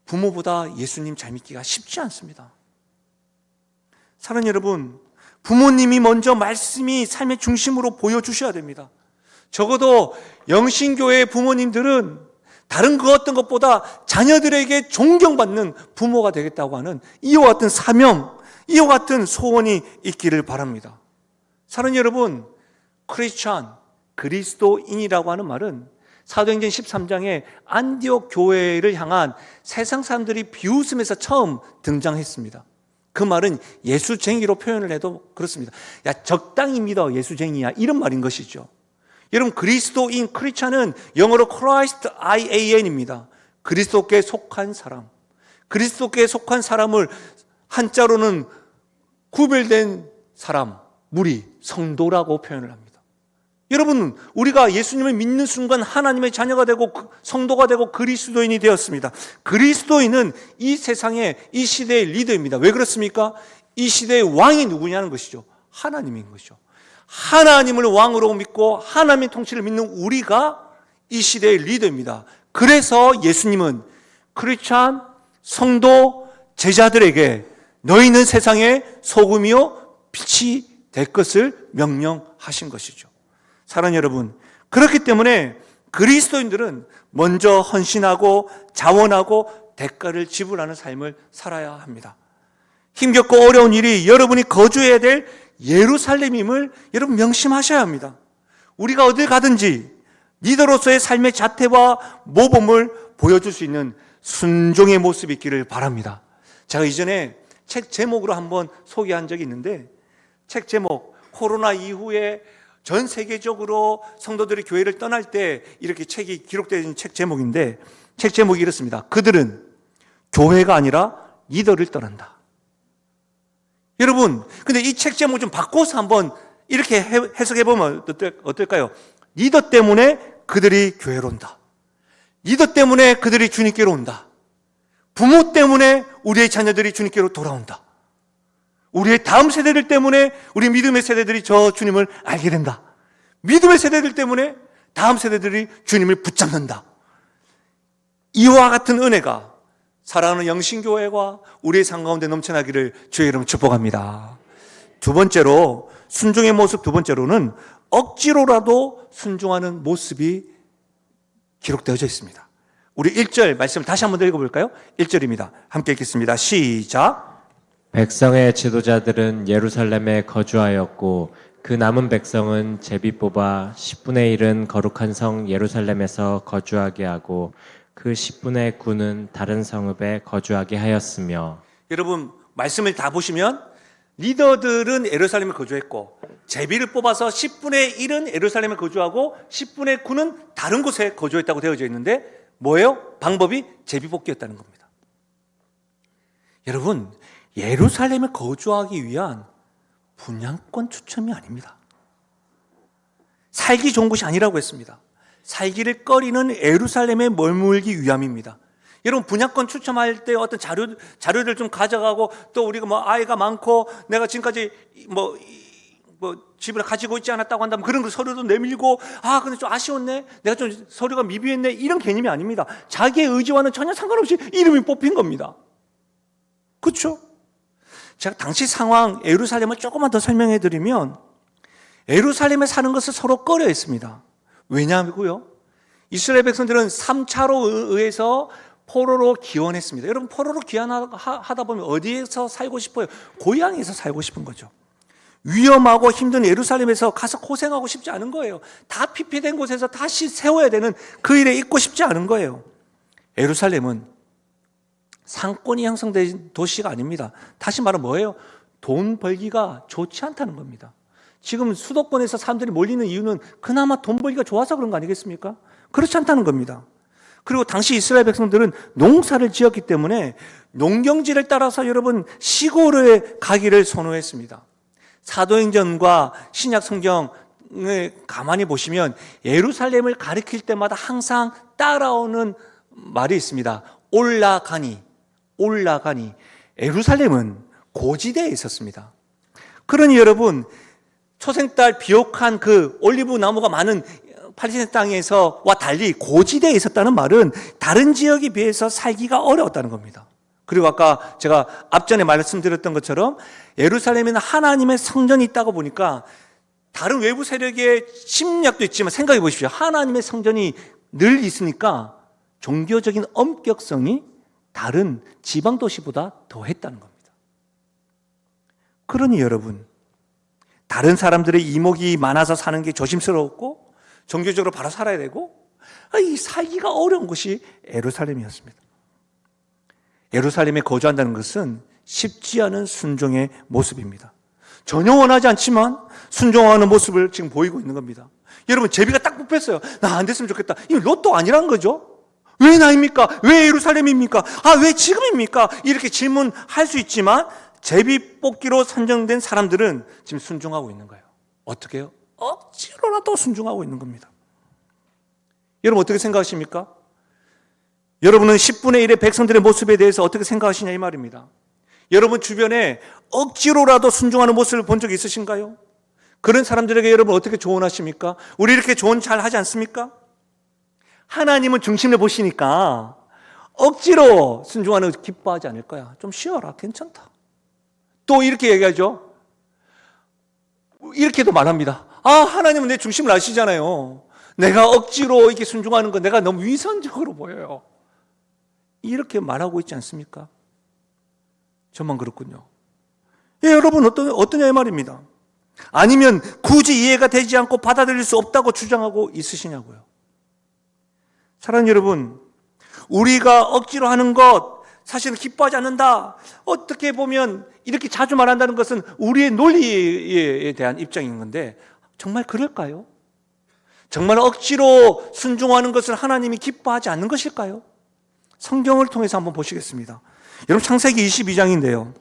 부모보다 예수님 잘 믿기가 쉽지 않습니다. 사랑하는 여러분, 부모님이 먼저 말씀이 삶의 중심으로 보여주셔야 됩니다. 적어도 영신교회의 부모님들은 다른 그 어떤 것보다 자녀들에게 존경받는 부모가 되겠다고 하는 이와 같은 사명, 이와 같은 소원이 있기를 바랍니다. 사랑하는 여러분, 크리스찬, 그리스도인이라고 하는 말은 사도행전 13장에 안디옥 교회를 향한 세상 사람들이 비웃음에서 처음 등장했습니다. 그 말은 예수쟁이로 표현을 해도 그렇습니다. 야, 적당히 믿어, 예수쟁이야, 이런 말인 것이죠. 여러분 그리스도인, 크리스찬은 영어로 Christ IAN입니다. 그리스도께 속한 사람. 그리스도께 속한 사람을 한자로는 구별된 사람, 무리, 성도라고 표현을 합니다. 여러분 우리가 예수님을 믿는 순간 하나님의 자녀가 되고 성도가 되고 그리스도인이 되었습니다. 그리스도인은 이 세상의 이 시대의 리더입니다. 왜 그렇습니까? 이 시대의 왕이 누구냐는 것이죠. 하나님인 것이죠. 하나님을 왕으로 믿고 하나님의 통치를 믿는 우리가 이 시대의 리더입니다. 그래서 예수님은 크리스찬, 성도, 제자들에게 너희는 세상의 소금이요 빛이 될 것을 명령하신 것이죠. 사랑하는 여러분, 그렇기 때문에 그리스도인들은 먼저 헌신하고 자원하고 대가를 지불하는 삶을 살아야 합니다. 힘겹고 어려운 일이 여러분이 거주해야 될 예루살렘임을 여러분 명심하셔야 합니다. 우리가 어딜 가든지 리더로서의 삶의 자태와 모범을 보여줄 수 있는 순종의 모습이 있기를 바랍니다. 제가 이전에 책 제목으로 한번 소개한 적이 있는데, 책 제목, 코로나 이후에 전 세계적으로 성도들이 교회를 떠날 때 이렇게 책이 기록되어 있는 책 제목인데, 책 제목이 이렇습니다. 그들은 교회가 아니라 리더를 떠난다. 여러분, 근데 이 책 제목 좀 바꿔서 한번 이렇게 해석해 보면 어떨까요? 리더 때문에 그들이 교회로 온다. 리더 때문에 그들이 주님께로 온다. 부모 때문에 우리의 자녀들이 주님께로 돌아온다. 우리의 다음 세대들 때문에 우리 믿음의 세대들이 저 주님을 알게 된다. 믿음의 세대들 때문에 다음 세대들이 주님을 붙잡는다. 이와 같은 은혜가 사랑하는 영신교회와 우리의 삶 가운데 넘쳐나기를 주의 이름으로 축복합니다. 두 번째로, 순종의 모습 두 번째로는 억지로라도 순종하는 모습이 기록되어져 있습니다. 우리 1절 말씀을 다시 한번 더 읽어볼까요? 1절입니다. 함께 읽겠습니다. 시작. 백성의 지도자들은 예루살렘에 거주하였고 그 남은 백성은 제비 뽑아 10분의 1은 거룩한 성 예루살렘에서 거주하게 하고 그 10분의 9는 다른 성읍에 거주하게 하였으며. 여러분 말씀을 다 보시면 리더들은 예루살렘에 거주했고 제비를 뽑아서 10분의 1은 예루살렘에 거주하고 10분의 9는 다른 곳에 거주했다고 되어져 있는데 뭐예요? 방법이 제비 뽑기였다는 겁니다. 여러분 예루살렘에 거주하기 위한 분양권 추첨이 아닙니다. 살기 좋은 곳이 아니라고 했습니다. 살기를 꺼리는 예루살렘에 머물기 위함입니다. 여러분 분양권 추첨할 때 어떤 자료들 좀 가져가고 또 우리가 뭐 아이가 많고 내가 지금까지 뭐 집을 가지고 있지 않았다고 한다면 그런 거 서류도 내밀고 근데 좀 아쉬웠네, 내가 좀 서류가 미비했네, 이런 개념이 아닙니다. 자기의 의지와는 전혀 상관없이 이름이 뽑힌 겁니다. 그렇죠? 제가 당시 상황 예루살렘을 조금만 더 설명해 드리면 예루살렘에 사는 것을 서로 꺼려 했습니다. 왜냐하고요, 이스라엘 백성들은 3차로 의해서 포로로 기원했습니다. 여러분 포로로 기원하다 보면 어디에서 살고 싶어요? 고향에서 살고 싶은 거죠. 위험하고 힘든 예루살렘에서 가서 고생하고 싶지 않은 거예요. 다 피폐된 곳에서 다시 세워야 되는 그 일에 있고 싶지 않은 거예요. 예루살렘은 상권이 형성된 도시가 아닙니다. 다시 말하면 뭐예요? 돈 벌기가 좋지 않다는 겁니다. 지금 수도권에서 사람들이 몰리는 이유는 그나마 돈 벌기가 좋아서 그런 거 아니겠습니까? 그렇지 않다는 겁니다. 그리고 당시 이스라엘 백성들은 농사를 지었기 때문에 농경지를 따라서 여러분 시골에 가기를 선호했습니다. 사도행전과 신약 성경을 가만히 보시면 예루살렘을 가리킬 때마다 항상 따라오는 말이 있습니다. 올라가니. 예루살렘은 고지대에 있었습니다. 그러니 여러분 초생달 비옥한 그 올리브 나무가 많은 팔레스타인 땅에서와 달리 고지대에 있었다는 말은 다른 지역에 비해서 살기가 어려웠다는 겁니다. 그리고 아까 제가 앞전에 말씀드렸던 것처럼 예루살렘에는 하나님의 성전이 있다고 보니까 다른 외부 세력의 침략도 있지만 생각해 보십시오. 하나님의 성전이 늘 있으니까 종교적인 엄격성이 다른 지방 도시보다 더했다는 겁니다. 그러니 여러분 다른 사람들의 이목이 많아서 사는 게 조심스러웠고 종교적으로 바로 살아야 되고 이 살기가 어려운 곳이 예루살렘이었습니다. 예루살렘에 거주한다는 것은 쉽지 않은 순종의 모습입니다. 전혀 원하지 않지만 순종하는 모습을 지금 보이고 있는 겁니다. 여러분 제비가 딱 뽑혔어요. 나 안 됐으면 좋겠다. 이거 로또 아니란 거죠. 왜 나입니까? 왜 예루살렘입니까? 왜 지금입니까? 이렇게 질문할 수 있지만 제비 뽑기로 선정된 사람들은 지금 순종하고 있는 거예요. 어떻게 해요? 억지로라도 순종하고 있는 겁니다. 여러분 어떻게 생각하십니까? 여러분은 10분의 1의 백성들의 모습에 대해서 어떻게 생각하시냐 이 말입니다. 여러분 주변에 억지로라도 순종하는 모습을 본 적 있으신가요? 그런 사람들에게 여러분 어떻게 조언하십니까? 우리 이렇게 조언 잘 하지 않습니까? 하나님은 중심을 보시니까 억지로 순종하는 거 기뻐하지 않을 거야. 좀 쉬어라. 괜찮다. 또 이렇게 얘기하죠. 이렇게도 말합니다. 하나님은 내 중심을 아시잖아요. 내가 억지로 이렇게 순종하는 건 내가 너무 위선적으로 보여요. 이렇게 말하고 있지 않습니까? 저만 그렇군요. 여러분 어떠냐 이 말입니다. 아니면 굳이 이해가 되지 않고 받아들일 수 없다고 주장하고 있으시냐고요. 사랑하는 여러분, 우리가 억지로 하는 것 사실은 기뻐하지 않는다. 어떻게 보면 이렇게 자주 말한다는 것은 우리의 논리에 대한 입장인 건데 정말 그럴까요? 정말 억지로 순종하는 것을 하나님이 기뻐하지 않는 것일까요? 성경을 통해서 한번 보시겠습니다. 여러분 창세기 22장인데요.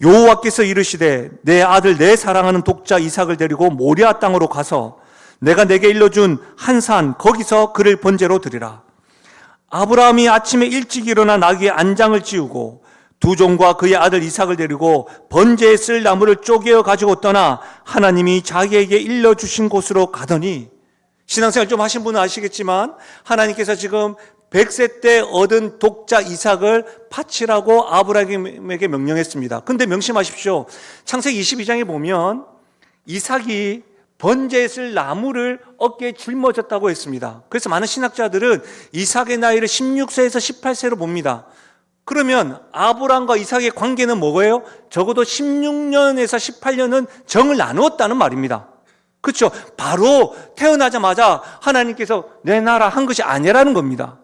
여호와께서 이르시되 내 아들 내 사랑하는 독자 이삭을 데리고 모리아 땅으로 가서 내가 내게 일러준 한 산 거기서 그를 번제로 드리라. 아브라함이 아침에 일찍 일어나 나귀의 안장을 찌우고 두 종과 그의 아들 이삭을 데리고 번제에 쓸 나무를 쪼개어 가지고 떠나 하나님이 자기에게 일러주신 곳으로 가더니, 신앙생활 좀 하신 분은 아시겠지만 하나님께서 지금 100세 때 얻은 독자 이삭을 바치라고 아브라함에게 명령했습니다. 그런데 명심하십시오. 창세기 22장에 보면 이삭이 번제에 쓸 나무를 어깨에 짊어졌다고 했습니다. 그래서 많은 신학자들은 이삭의 나이를 16세에서 18세로 봅니다. 그러면 아브라함과 이삭의 관계는 뭐예요? 적어도 16년에서 18년은 정을 나누었다는 말입니다. 그렇죠? 바로 태어나자마자 하나님께서 내 나라 한 것이 아니라는 겁니다.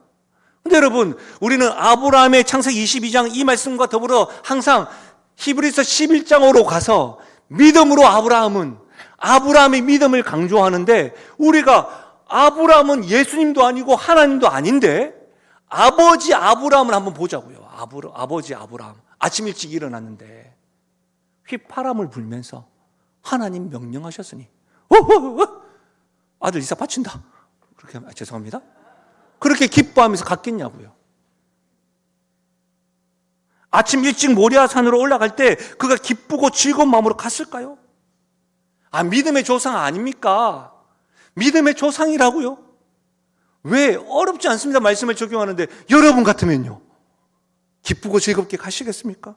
근데 여러분, 우리는 아브라함의 창세기 22장 이 말씀과 더불어 항상 히브리서 11장으로 가서 믿음으로 아브라함의 믿음을 강조하는데, 우리가 아브라함은 예수님도 아니고 하나님도 아닌데 아버지 아브라함을 한번 보자고요. 아버지 아브라함. 아침 일찍 일어났는데 휘파람을 불면서 하나님 명령하셨으니 아들 이삭 바친다. 그렇게 죄송합니다. 그렇게 기뻐하면서 갔겠냐고요. 아침 일찍 모리아산으로 올라갈 때 그가 기쁘고 즐거운 마음으로 갔을까요? 믿음의 조상 아닙니까? 믿음의 조상이라고요? 왜? 어렵지 않습니다. 말씀을 적용하는데 여러분 같으면요, 기쁘고 즐겁게 가시겠습니까?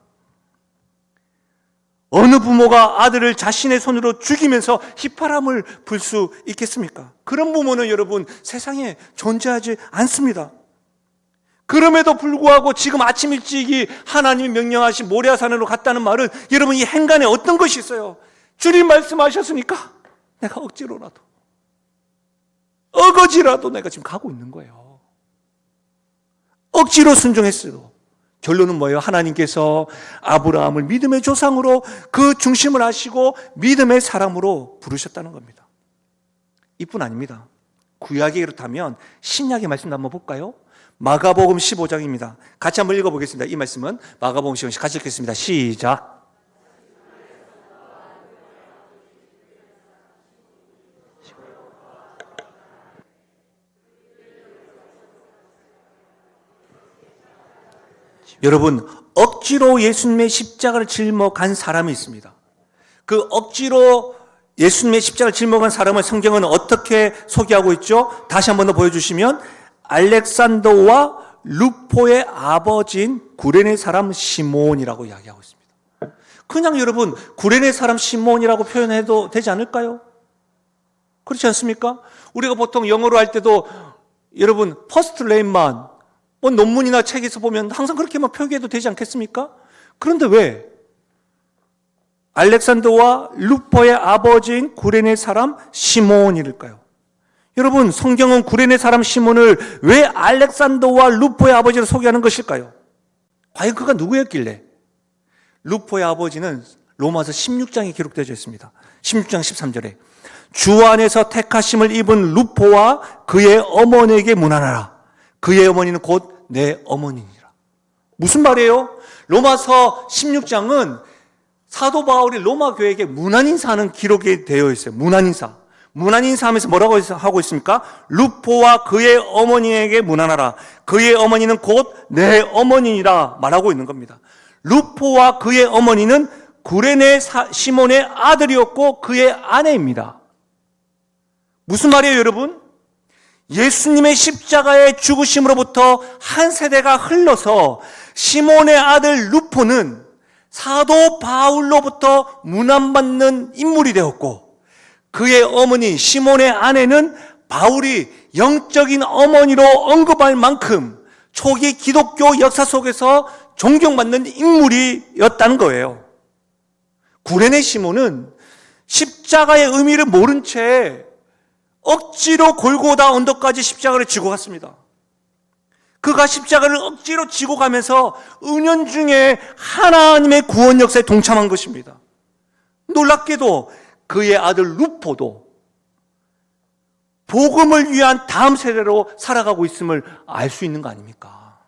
어느 부모가 아들을 자신의 손으로 죽이면서 휘파람을 불 수 있겠습니까? 그런 부모는 여러분 세상에 존재하지 않습니다. 그럼에도 불구하고 지금 아침 일찍이 하나님이 명령하신 모리아산으로 갔다는 말은, 여러분 이 행간에 어떤 것이 있어요? 주님 말씀하셨으니까 내가 어거지라도 내가 지금 가고 있는 거예요. 억지로 순종했어도 결론은 뭐예요? 하나님께서 아브라함을 믿음의 조상으로 그 중심을 하시고 믿음의 사람으로 부르셨다는 겁니다. 이뿐 아닙니다. 구약이 그렇다면 신약의 말씀도 한번 볼까요? 마가복음 15장입니다. 같이 한번 읽어보겠습니다. 이 말씀은 마가복음 15장 같이 읽겠습니다. 시작. 여러분, 억지로 예수님의 십자가를 짊어 간 사람이 있습니다. 그 억지로 예수님의 십자가를 짊어 간 사람을 성경은 어떻게 소개하고 있죠? 다시 한번 더 보여주시면, 알렉산더와 루포의 아버지인 구레네 사람 시몬이라고 이야기하고 있습니다. 그냥 여러분 구레네 사람 시몬이라고 표현해도 되지 않을까요? 그렇지 않습니까? 우리가 보통 영어로 할 때도 여러분 퍼스트 네임만 뭐 논문이나 책에서 보면 항상 그렇게만 표기해도 되지 않겠습니까? 그런데 왜 알렉산더와 루포의 아버지인 구레네 사람 시몬일까요? 여러분, 성경은 구레네 사람 시몬을 왜 알렉산더와 루포의 아버지로 소개하는 것일까요? 과연 그가 누구였길래? 루포의 아버지는 로마서 16장에 기록되어 있습니다. 16장 13절에 주 안에서 택하심을 입은 루포와 그의 어머니에게 문안하라. 그의 어머니는 곧 내 어머니니라. 무슨 말이에요? 로마서 16장은 사도 바울이 로마 교회에게 문안인사하는 기록이 되어 있어요. 문안인사하면서 뭐라고 하고 있습니까? 루포와 그의 어머니에게 문안하라. 그의 어머니는 곧 내 어머니니라 말하고 있는 겁니다. 루포와 그의 어머니는 구레네 시몬의 아들이었고 그의 아내입니다. 무슨 말이에요, 여러분? 예수님의 십자가의 죽으심으로부터 한 세대가 흘러서 시몬의 아들 루포는 사도 바울로부터 문안받는 인물이 되었고, 그의 어머니 시몬의 아내는 바울이 영적인 어머니로 언급할 만큼 초기 기독교 역사 속에서 존경받는 인물이었다는 거예요. 구레네 시몬은 십자가의 의미를 모른 채 억지로 골고다 언덕까지 십자가를 지고 갔습니다. 그가 십자가를 억지로 지고 가면서 은연중에 하나님의 구원 역사에 동참한 것입니다. 놀랍게도 그의 아들 루포도 복음을 위한 다음 세대로 살아가고 있음을 알 수 있는 거 아닙니까?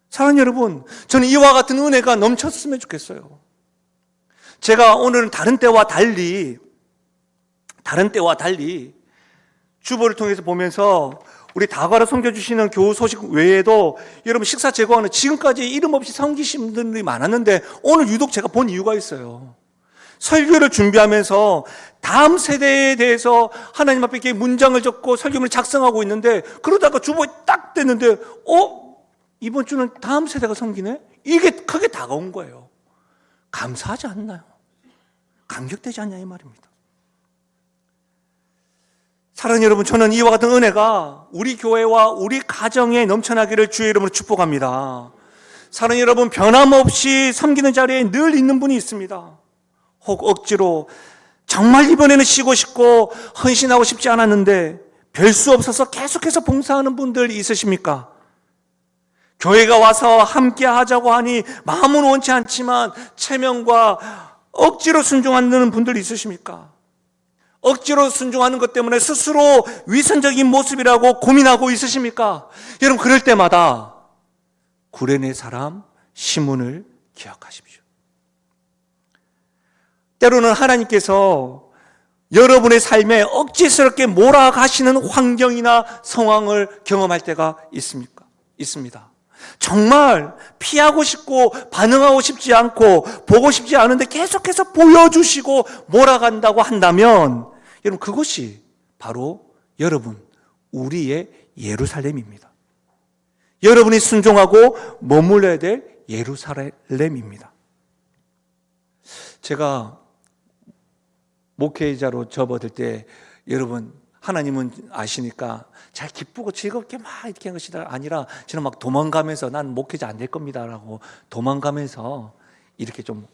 사랑하는 여러분, 저는 이와 같은 은혜가 넘쳤으면 좋겠어요. 제가 오늘은 다른 때와 달리 주보를 통해서 보면서 우리 다과를 섬겨주시는 교우 소식 외에도 여러분 식사 제공하는 지금까지 이름 없이 섬기신 분들이 많았는데 오늘 유독 제가 본 이유가 있어요. 설교를 준비하면서 다음 세대에 대해서 하나님 앞에 이렇게 문장을 적고 설교문을 작성하고 있는데, 그러다가 주보에 딱 됐는데 이번 주는 다음 세대가 섬기네? 이게 크게 다가온 거예요. 감사하지 않나요? 감격되지 않냐 이 말입니다. 사랑하는 여러분, 저는 이와 같은 은혜가 우리 교회와 우리 가정에 넘쳐나기를 주의 이름으로 축복합니다. 사랑하는 여러분, 변함없이 섬기는 자리에 늘 있는 분이 있습니다. 혹 억지로 정말 이번에는 쉬고 싶고 헌신하고 싶지 않았는데 별 수 없어서 계속해서 봉사하는 분들 있으십니까? 교회가 와서 함께 하자고 하니 마음은 원치 않지만 체면과 억지로 순종하는 분들 있으십니까? 억지로 순종하는 것 때문에 스스로 위선적인 모습이라고 고민하고 있으십니까? 여러분, 그럴 때마다 구레네 사람 시몬을 기억하십시오. 때로는 하나님께서 여러분의 삶에 억지스럽게 몰아가시는 환경이나 상황을 경험할 때가 있습니다. 정말 피하고 싶고 반응하고 싶지 않고 보고 싶지 않은데 계속해서 보여주시고 몰아간다고 한다면 여러분, 그것이 바로 여러분, 우리의 예루살렘입니다. 여러분이 순종하고 머물러야 될 예루살렘입니다. 제가 목회자로 접어들 때 여러분, 하나님은 아시니까 잘 기쁘고 즐겁게 막 이렇게 한 것이 아니라 저는 막 도망가면서 난 목회자 안 될 겁니다라고 도망가면서 이렇게 좀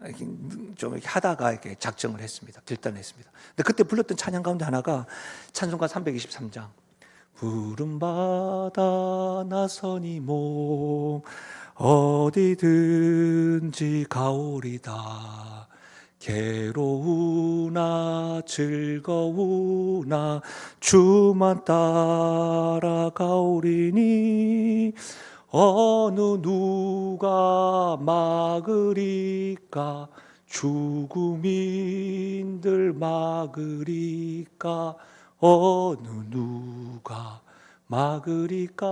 이렇게 하다가 이렇게 작정을 했습니다. 결단을 했습니다. 근데 그때 불렀던 찬양 가운데 하나가 찬송가 323장. 푸른 바다 나서니 몸 어디든지 가오리다. 괴로우나 즐거우나 주만 따라가오리니 어느 누가 막으리까 죽음인들 막으리까 어느 누가 막으리까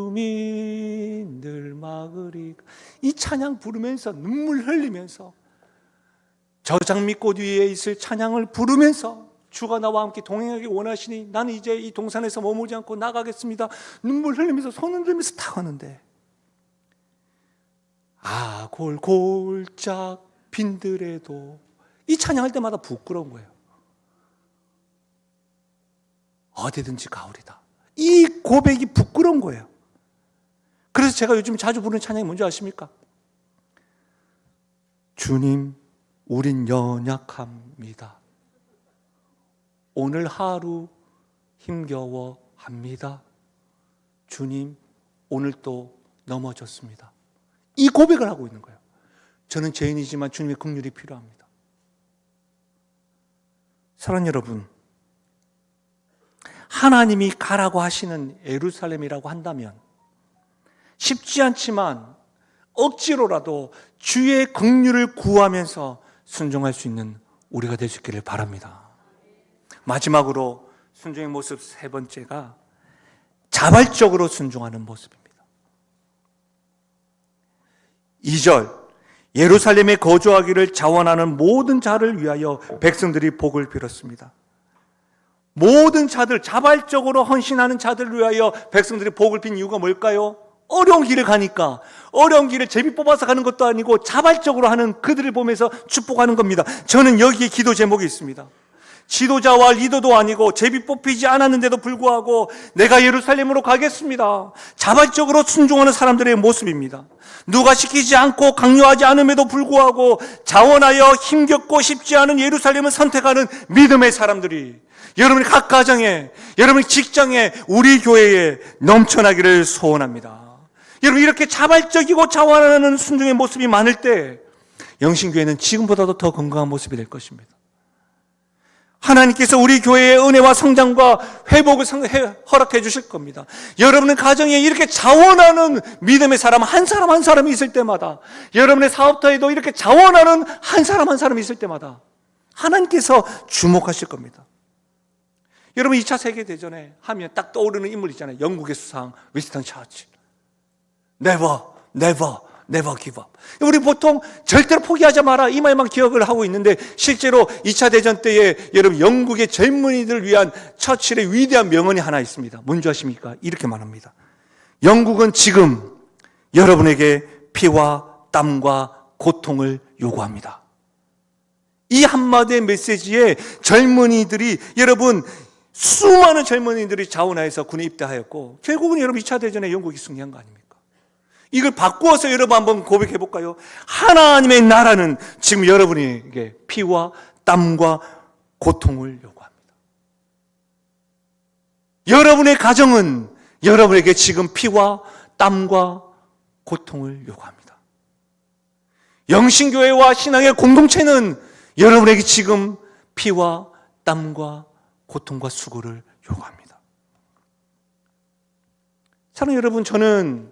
죽음인들 막으리까. 이 찬양 부르면서 눈물 흘리면서 저 장미꽃 위에 있을 찬양을 부르면서 주가 나와 함께 동행하기 원하시니 나는 이제 이 동산에서 머물지 않고 나가겠습니다. 눈물 흘리면서 손 흔들면서 다 가는데 골골짝 빈들에도 이 찬양할 때마다 부끄러운 거예요. 어디든지 가오리다. 이 고백이 부끄러운 거예요. 그래서 제가 요즘 자주 부르는 찬양이 뭔지 아십니까? 주님, 우린 연약합니다. 오늘 하루 힘겨워합니다. 주님, 오늘 또 넘어졌습니다. 이 고백을 하고 있는 거예요. 저는 죄인이지만 주님의 긍휼이 필요합니다. 사랑하는 여러분, 하나님이 가라고 하시는 예루살렘이라고 한다면 쉽지 않지만 억지로라도 주의 긍휼을 구하면서 순종할 수 있는 우리가 될 수 있기를 바랍니다. 마지막으로 순종의 모습 세 번째가 자발적으로 순종하는 모습입니다. 2절, 예루살렘에 거주하기를 자원하는 모든 자를 위하여 백성들이 복을 빌었습니다. 모든 자들, 자발적으로 헌신하는 자들을 위하여 백성들이 복을 빈 이유가 뭘까요? 어려운 길을 가니까, 어려운 길을 제비 뽑아서 가는 것도 아니고 자발적으로 하는 그들을 보면서 축복하는 겁니다. 저는 여기에 기도 제목이 있습니다. 지도자와 리더도 아니고 제비 뽑히지 않았는데도 불구하고 내가 예루살렘으로 가겠습니다. 자발적으로 순종하는 사람들의 모습입니다. 누가 시키지 않고 강요하지 않음에도 불구하고 자원하여 힘겹고 쉽지 않은 예루살렘을 선택하는 믿음의 사람들이 여러분의 각 가정에, 여러분의 직장에, 우리 교회에 넘쳐나기를 소원합니다. 여러분, 이렇게 자발적이고 자원하는 순종의 모습이 많을 때 영신교회는 지금보다도 더 건강한 모습이 될 것입니다. 하나님께서 우리 교회의 은혜와 성장과 회복을 허락해 주실 겁니다. 여러분의 가정에 이렇게 자원하는 믿음의 사람 한 사람 한 사람이 있을 때마다, 여러분의 사업터에도 이렇게 자원하는 한 사람이 있을 때마다 하나님께서 주목하실 겁니다. 여러분, 2차 세계대전에 하면 딱 떠오르는 인물 있잖아요. 영국의 수상 윈스턴 처칠. Never give up. 우리 보통 절대로 포기하지 마라 이 말만 기억을 하고 있는데 실제로 2차 대전 때에 여러분 영국의 젊은이들을 위한 처칠의 위대한 명언이 하나 있습니다. 뭔지 아십니까? 이렇게 말합니다. 영국은 지금 여러분에게 피와 땀과 고통을 요구합니다. 이 한마디의 메시지에 젊은이들이, 여러분, 수많은 젊은이들이 자원하여서 군에 입대하였고, 결국은 여러분 2차 대전에 영국이 승리한 거 아닙니까? 이걸 바꾸어서 여러분 한번 고백해 볼까요? 하나님의 나라는 지금 여러분에게 피와 땀과 고통을 요구합니다. 여러분의 가정은 여러분에게 지금 피와 땀과 고통을 요구합니다. 영신교회와 신앙의 공동체는 여러분에게 지금 피와 땀과 고통과 수고를 요구합니다. 사랑하는 여러분, 저는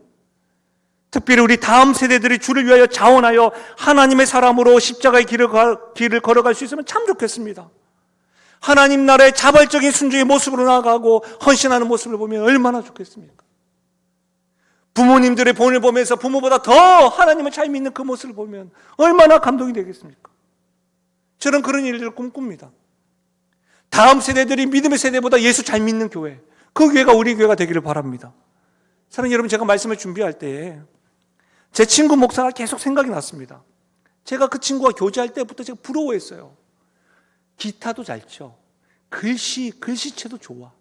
특별히 우리 다음 세대들이 주를 위하여 자원하여 하나님의 사람으로 십자가의 길을 걸어갈 수 있으면 참 좋겠습니다. 하나님 나라의 자발적인 순종의 모습으로 나아가고 헌신하는 모습을 보면 얼마나 좋겠습니까? 부모님들의 본을 보면서 부모보다 더 하나님을 잘 믿는 그 모습을 보면 얼마나 감동이 되겠습니까? 저는 그런 일들을 꿈꿉니다. 다음 세대들이 믿음의 세대보다 예수 잘 믿는 교회, 그 교회가 우리 교회가 되기를 바랍니다. 사랑하는 여러분, 제가 말씀을 준비할 때에 제 친구 목사가 계속 생각이 났습니다. 제가 그 친구와 교제할 때부터 제가 부러워했어요. 기타도 잘 쳐, 글씨체도 좋아,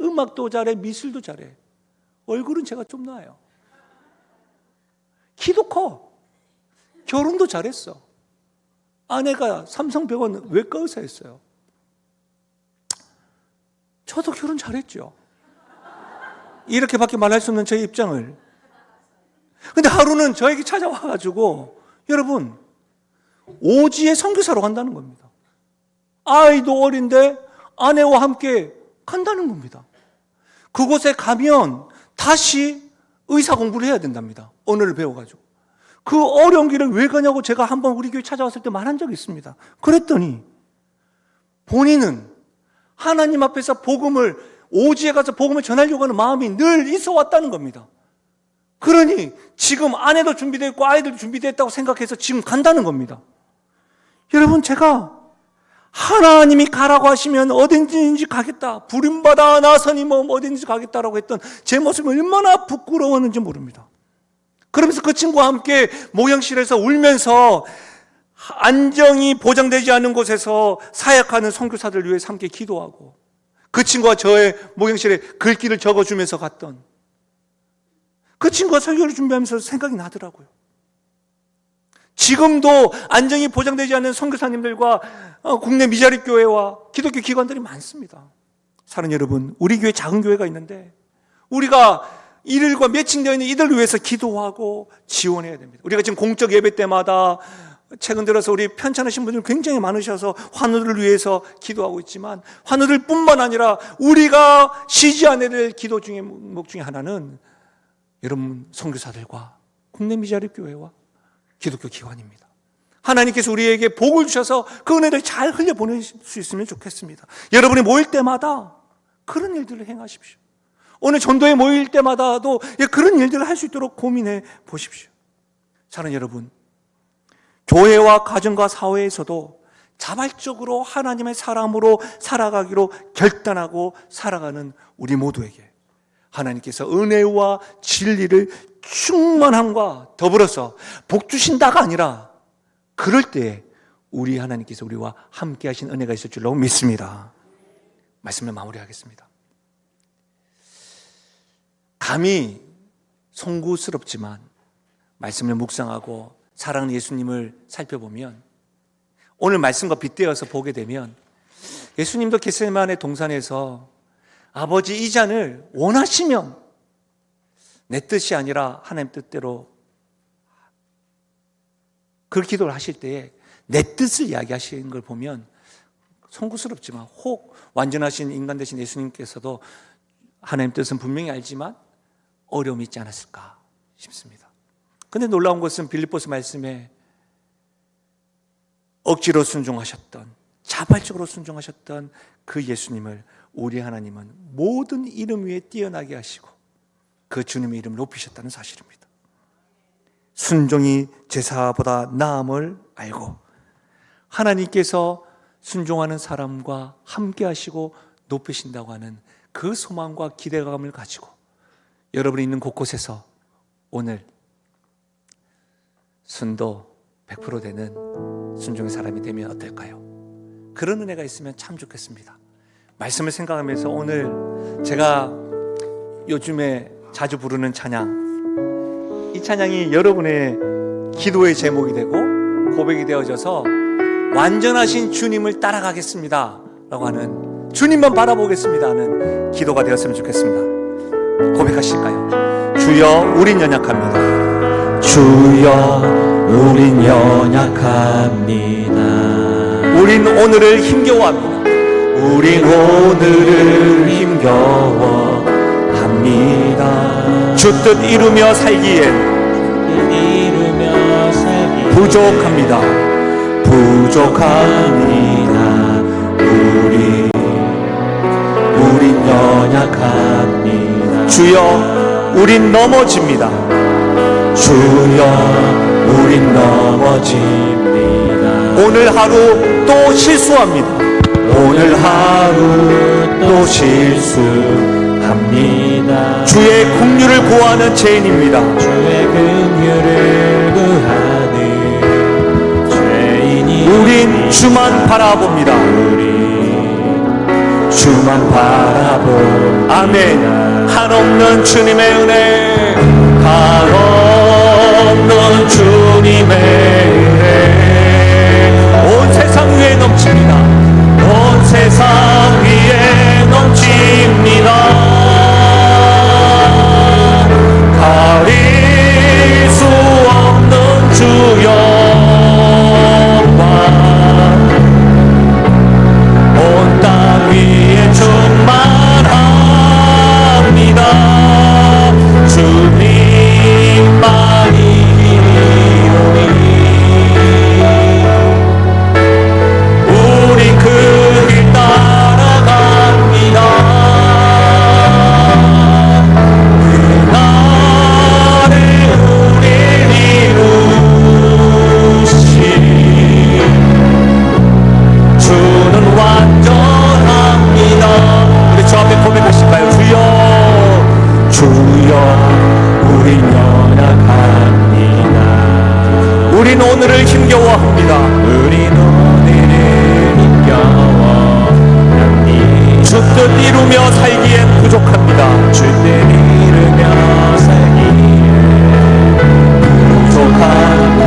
음악도 잘해, 미술도 잘해. 얼굴은 제가 좀 나아요. 키도 커, 결혼도 잘했어. 아내가 삼성병원 외과 의사였어요. 저도 결혼 잘했죠. 이렇게밖에 말할 수 없는 저의 입장을. 근데 하루는 저에게 찾아와가지고, 여러분, 오지에 선교사로 간다는 겁니다. 아이도 어린데 아내와 함께 간다는 겁니다. 그곳에 가면 다시 의사 공부를 해야 된답니다. 언어를 배워가지고. 그 어려운 길을 왜 가냐고 제가 한번 우리 교회 찾아왔을 때 말한 적이 있습니다. 그랬더니 본인은 하나님 앞에서 오지에 가서 복음을 전하려고 하는 마음이 늘 있어 왔다는 겁니다. 그러니 지금 아내도 준비되어 있고 아이들도 준비되었다고 생각해서 지금 간다는 겁니다. 여러분, 제가 하나님이 가라고 하시면 어딘지 가겠다, 부름받아 나서니 어딘지 가겠다라고 했던 제 모습이 얼마나 부끄러웠는지 모릅니다. 그러면서 그 친구와 함께 목욕실에서 울면서 안정이 보장되지 않는 곳에서 사역하는 선교사들 위해 함께 기도하고, 그 친구가 저의 목욕실에 글귀를 적어주면서 갔던, 그 친구가 설교를 준비하면서 생각이 나더라고요. 지금도 안정이 보장되지 않는 선교사님들과 국내 미자립 교회와 기독교 기관들이 많습니다. 사랑하는 여러분, 우리 교회 작은 교회가 있는데 우리가 이들과 매칭되어 있는 이들을 위해서 기도하고 지원해야 됩니다. 우리가 지금 공적 예배 때마다 최근 들어서 우리 편찮으신 분들 굉장히 많으셔서 환우들을 위해서 기도하고 있지만, 환우들 뿐만 아니라 우리가 쉬지 않아야 될 기도 중에 목 중에 하나는 여러분 선교사들과 국내 미자립 교회와 기독교 기관입니다. 하나님께서 우리에게 복을 주셔서 그 은혜를 잘 흘려보낼 수 있으면 좋겠습니다. 여러분이 모일 때마다 그런 일들을 행하십시오. 오늘 전도에 모일 때마다도 그런 일들을 할 수 있도록 고민해 보십시오. 사랑하는 여러분, 교회와 가정과 사회에서도 자발적으로 하나님의 사람으로 살아가기로 결단하고 살아가는 우리 모두에게 하나님께서 은혜와 진리를 충만함과 더불어서 복 주신다가 아니라, 그럴 때에 우리 하나님께서 우리와 함께 하신 은혜가 있을 줄로 믿습니다. 말씀을 마무리하겠습니다. 감히 송구스럽지만 말씀을 묵상하고 사랑하는 예수님을 살펴보면, 오늘 말씀과 빗대어서 보게 되면 예수님도 겟세마네 동산에서 아버지, 이 잔을 원하시면 내 뜻이 아니라 하나님 뜻대로, 그 기도를 하실 때에 내 뜻을 이야기하시는 걸 보면 송구스럽지만 혹 완전하신 인간 되신 예수님께서도 하나님 뜻은 분명히 알지만 어려움이 있지 않았을까 싶습니다. 그런데 놀라운 것은 빌립보서 말씀에 억지로 순종하셨던, 자발적으로 순종하셨던 그 예수님을 우리 하나님은 모든 이름 위에 뛰어나게 하시고 그 주님의 이름을 높이셨다는 사실입니다. 순종이 제사보다 나음을 알고 하나님께서 순종하는 사람과 함께 하시고 높이신다고 하는 그 소망과 기대감을 가지고 여러분이 있는 곳곳에서 오늘 순도 100% 되는 순종의 사람이 되면 어떨까요? 그런 은혜가 있으면 참 좋겠습니다. 말씀을 생각하면서 오늘 제가 요즘에 자주 부르는 찬양, 이 찬양이 여러분의 기도의 제목이 되고 고백이 되어져서 완전하신 주님을 따라가겠습니다 라고 하는, 주님만 바라보겠습니다 하는 기도가 되었으면 좋겠습니다. 고백하실까요? 주여 우린 연약합니다. 주여 우린 연약합니다. 우린 오늘을 힘겨워합니다. 우린 오늘을 힘겨워합니다. 주 뜻 이루며 살기엔 부족합니다. 우린 연약합니다. 주여 우린 넘어집니다. 주여 우린 넘어집니다. 오늘 하루 또 실수합니다. 오늘 하루 또 실수합니다. 주의 긍휼을 구하는 죄인입니다. 주의 긍휼을 구하는 죄인이 우린 주만 바라봅니다. 우린 주만 바라봅니다. 아멘. 한없는 주님의 은혜, 한없는 주님의 은혜 온 세상 위에 넘칩니다. 온 세상 위에 넘칩니다. 가릴 수 없는 주 영광 온 땅 위에 충만합니다. 주님만이오니 우리 그 길 따라갑니다. 그날에 우릴 이루신 주는 완전합니다. 우리 저 앞에 고백하실까요? 주여 우린 연약합니다. 우린 오늘을 힘겨워합니다. 우린 오늘을 힘겨워합니다. 주 뜻 이루며 살기엔 부족합니다. 주 뜻 이루며 살기에 부족합니다.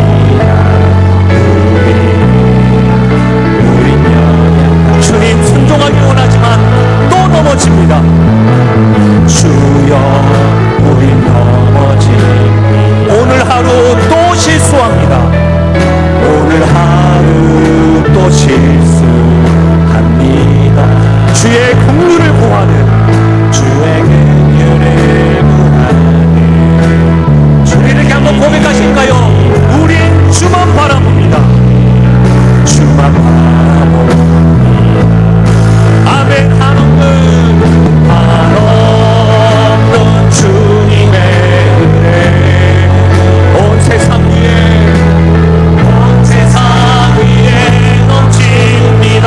우린 연약합니다. 주님 순종하기 원하지만 또 넘어집니다. 주여 우린 넘어집니다. 오늘 하루 또 실수합니다. 오늘 하루 또 실수합니다. 주의 긍휼을 구하는, 주의 긍휼을 구하는 우리 이렇게 한번 고백하실까요? 우린 주만 바라봅니다. 주만 바라봅니다. 아멘. 한없는 주님의 은혜 온 세상 위에 넘칩니다.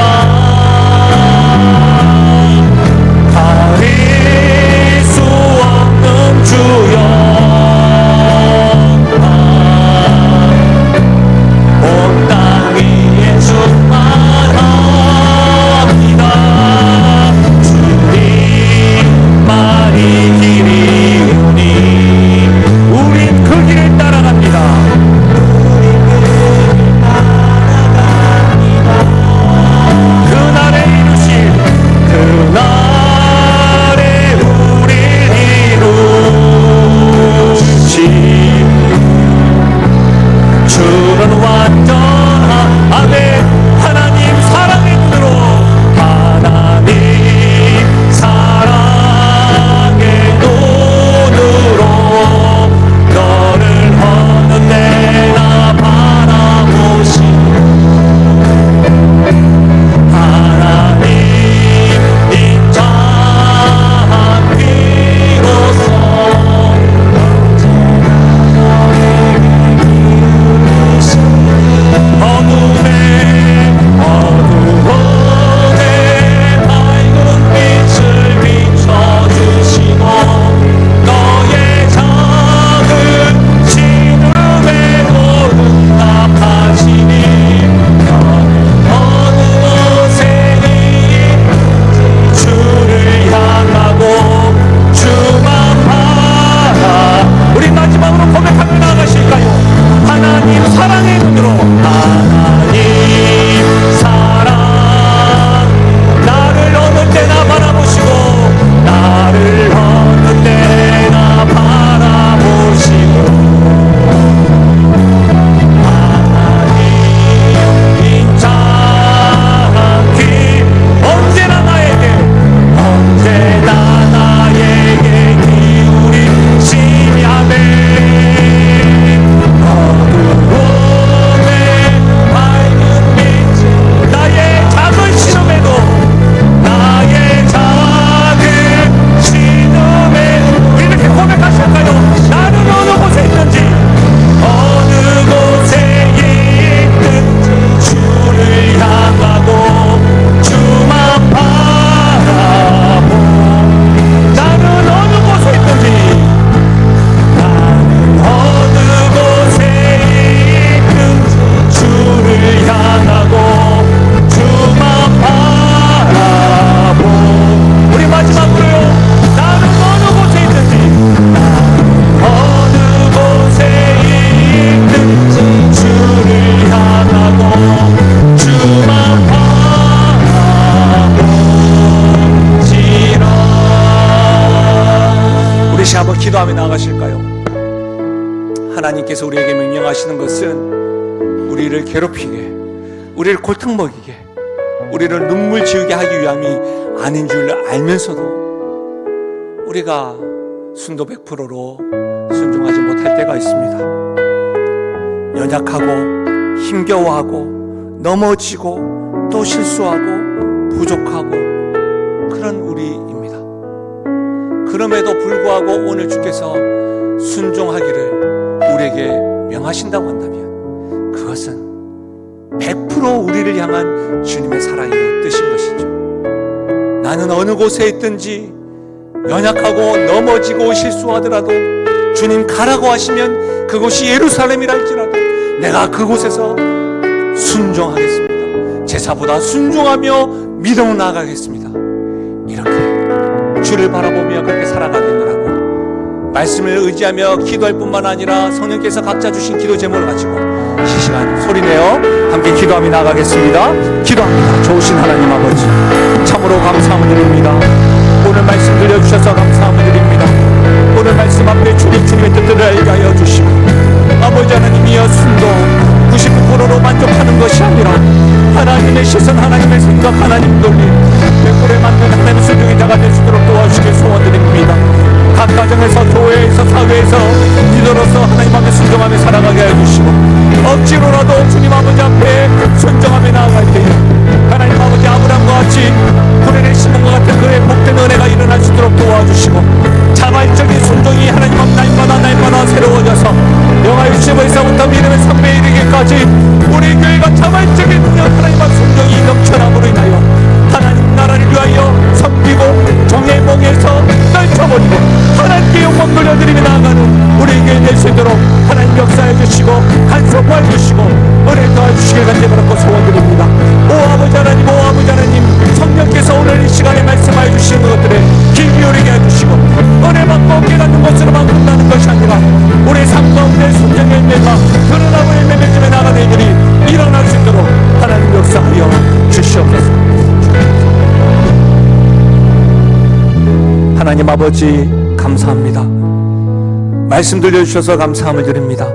기도하며 나아가실까요? 하나님께서 우리에게 명령하시는 것은 우리를 괴롭히게, 우리를 골탕 먹이게, 우리를 눈물 지우게 하기 위함이 아닌 줄 알면서도 우리가 순도 100%로 순종하지 못할 때가 있습니다. 연약하고 힘겨워하고 넘어지고 또 실수하고 부족하고 그런 우리입니다. 그럼에도 불구하고 오늘 주께서 순종하기를 우리에게 명하신다고 한다면 그것은 100% 우리를 향한 주님의 사랑이요 뜻인 것이죠. 나는 어느 곳에 있든지 연약하고 넘어지고 실수하더라도 주님 가라고 하시면 그곳이 예루살렘이라 할지라도 내가 그곳에서 순종하겠습니다. 제사보다 순종하며 믿음으로 나아가겠습니다. 이렇게 주를 바라보며 그렇게 살아가겠노라고 말씀을 의지하며 기도할 뿐만 아니라 성령께서 각자 주신 기도 제목을 가지고 이 시간 소리내어 함께 기도하며 나가겠습니다. 기도합니다. 좋으신 하나님 아버지, 참으로 감사함을 드립니다. 오늘 말씀 들려주셔서 감사함을 드립니다. 오늘 말씀 앞에 주님의 뜻들을 알게 하여 주시고 아버지 하나님이여 순도 99%로 만족하는 것이 아니라 하나님의 시선, 하나님의 생각, 하나님 논리 100%에 맞는 하나님의 순종의 자가 될 수 있도록 도와주시길 소원드립니다. 각 가정에서, 교회에서, 사회에서 리더로서 하나님 앞에 순종하며 살아가게 해주시고 억지로라도 주님 아버지 앞에 순종하며 나아갈 때에 하나님 아버지 아브라함과 같이 구레네 시몬과 같은 그의 복된 은혜가 일어날 수 있도록 도와주시고 자발적인 순종이 하나님 앞 날마다 새로워져서 영화 65에서부터 믿음의 선배에 이르기까지 우리 교회가 자발적인 하나님 앞 순종이 넘쳐남으로 인하여 하나님 나라를 위하여 섬기고 종의 몽에서 떨쳐버리고 하나님께 영광 돌려드리며 나아가는 우리 교회 될 수 있도록 하나님 역사해 주시고 간섭해 주시고 은혜 도와주시길 간절히 소원드립니다. 오 아버지 하나님, 오 아버지 하나님, 성령께서 오늘 이 시간에 말씀하여 주시는 것들에 귀 기울이게 해주시고 은혜 받고 깨닫는 것으로만 끝나는 것이 아니라 우리 삶 가운데 순종의 열매가 드러나고 열매 맺음에 나가는 일들이 일어날 수 있도록 하나님 역사하여 주시옵소서. 하나님 아버지 감사합니다. 말씀 들려주셔서 감사함을 드립니다.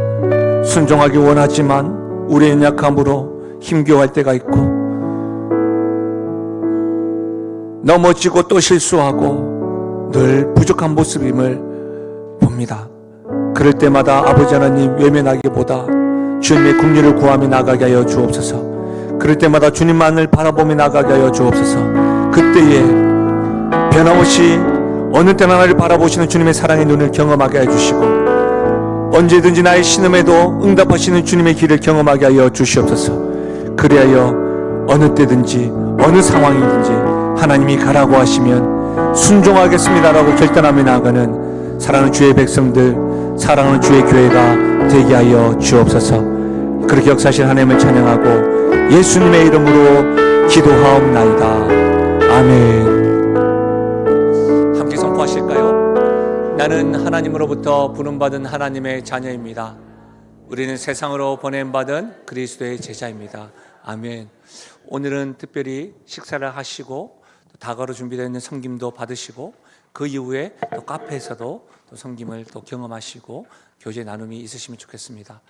순종하기 원하지만 우리의 연약함으로 힘겨워할 때가 있고 넘어지고 또 실수하고 늘 부족한 모습임을 봅니다. 그럴 때마다 아버지 하나님 외면하기보다 주님의 긍휼을 구하며 나가게 하여 주옵소서. 그럴 때마다 주님만을 바라보며 나가게 하여 주옵소서. 그때에 변함없이 어느 때나 나를 바라보시는 주님의 사랑의 눈을 경험하게 해주시고 언제든지 나의 신음에도 응답하시는 주님의 길을 경험하게 하여 주시옵소서. 그리하여 어느 때든지 어느 상황이든지 하나님이 가라고 하시면 순종하겠습니다라고 결단하며 나아가는 사랑하는 주의 백성들, 사랑하는 주의 교회가 되게 하여 주옵소서. 그렇게 역사하신 하나님을 찬양하고 예수님의 이름으로 기도하옵나이다. 아멘. 함께 선포하실까요? 나는 하나님으로부터 부름받은 하나님의 자녀입니다. 우리는 세상으로 보냄받은 그리스도의 제자입니다. 아멘. 오늘은 특별히 식사를 하시고 다가로 준비되어 있는 섬김도 받으시고 그 이후에 또 카페에서도 또 섬김을 또 경험하시고 교제 나눔이 있으시면 좋겠습니다.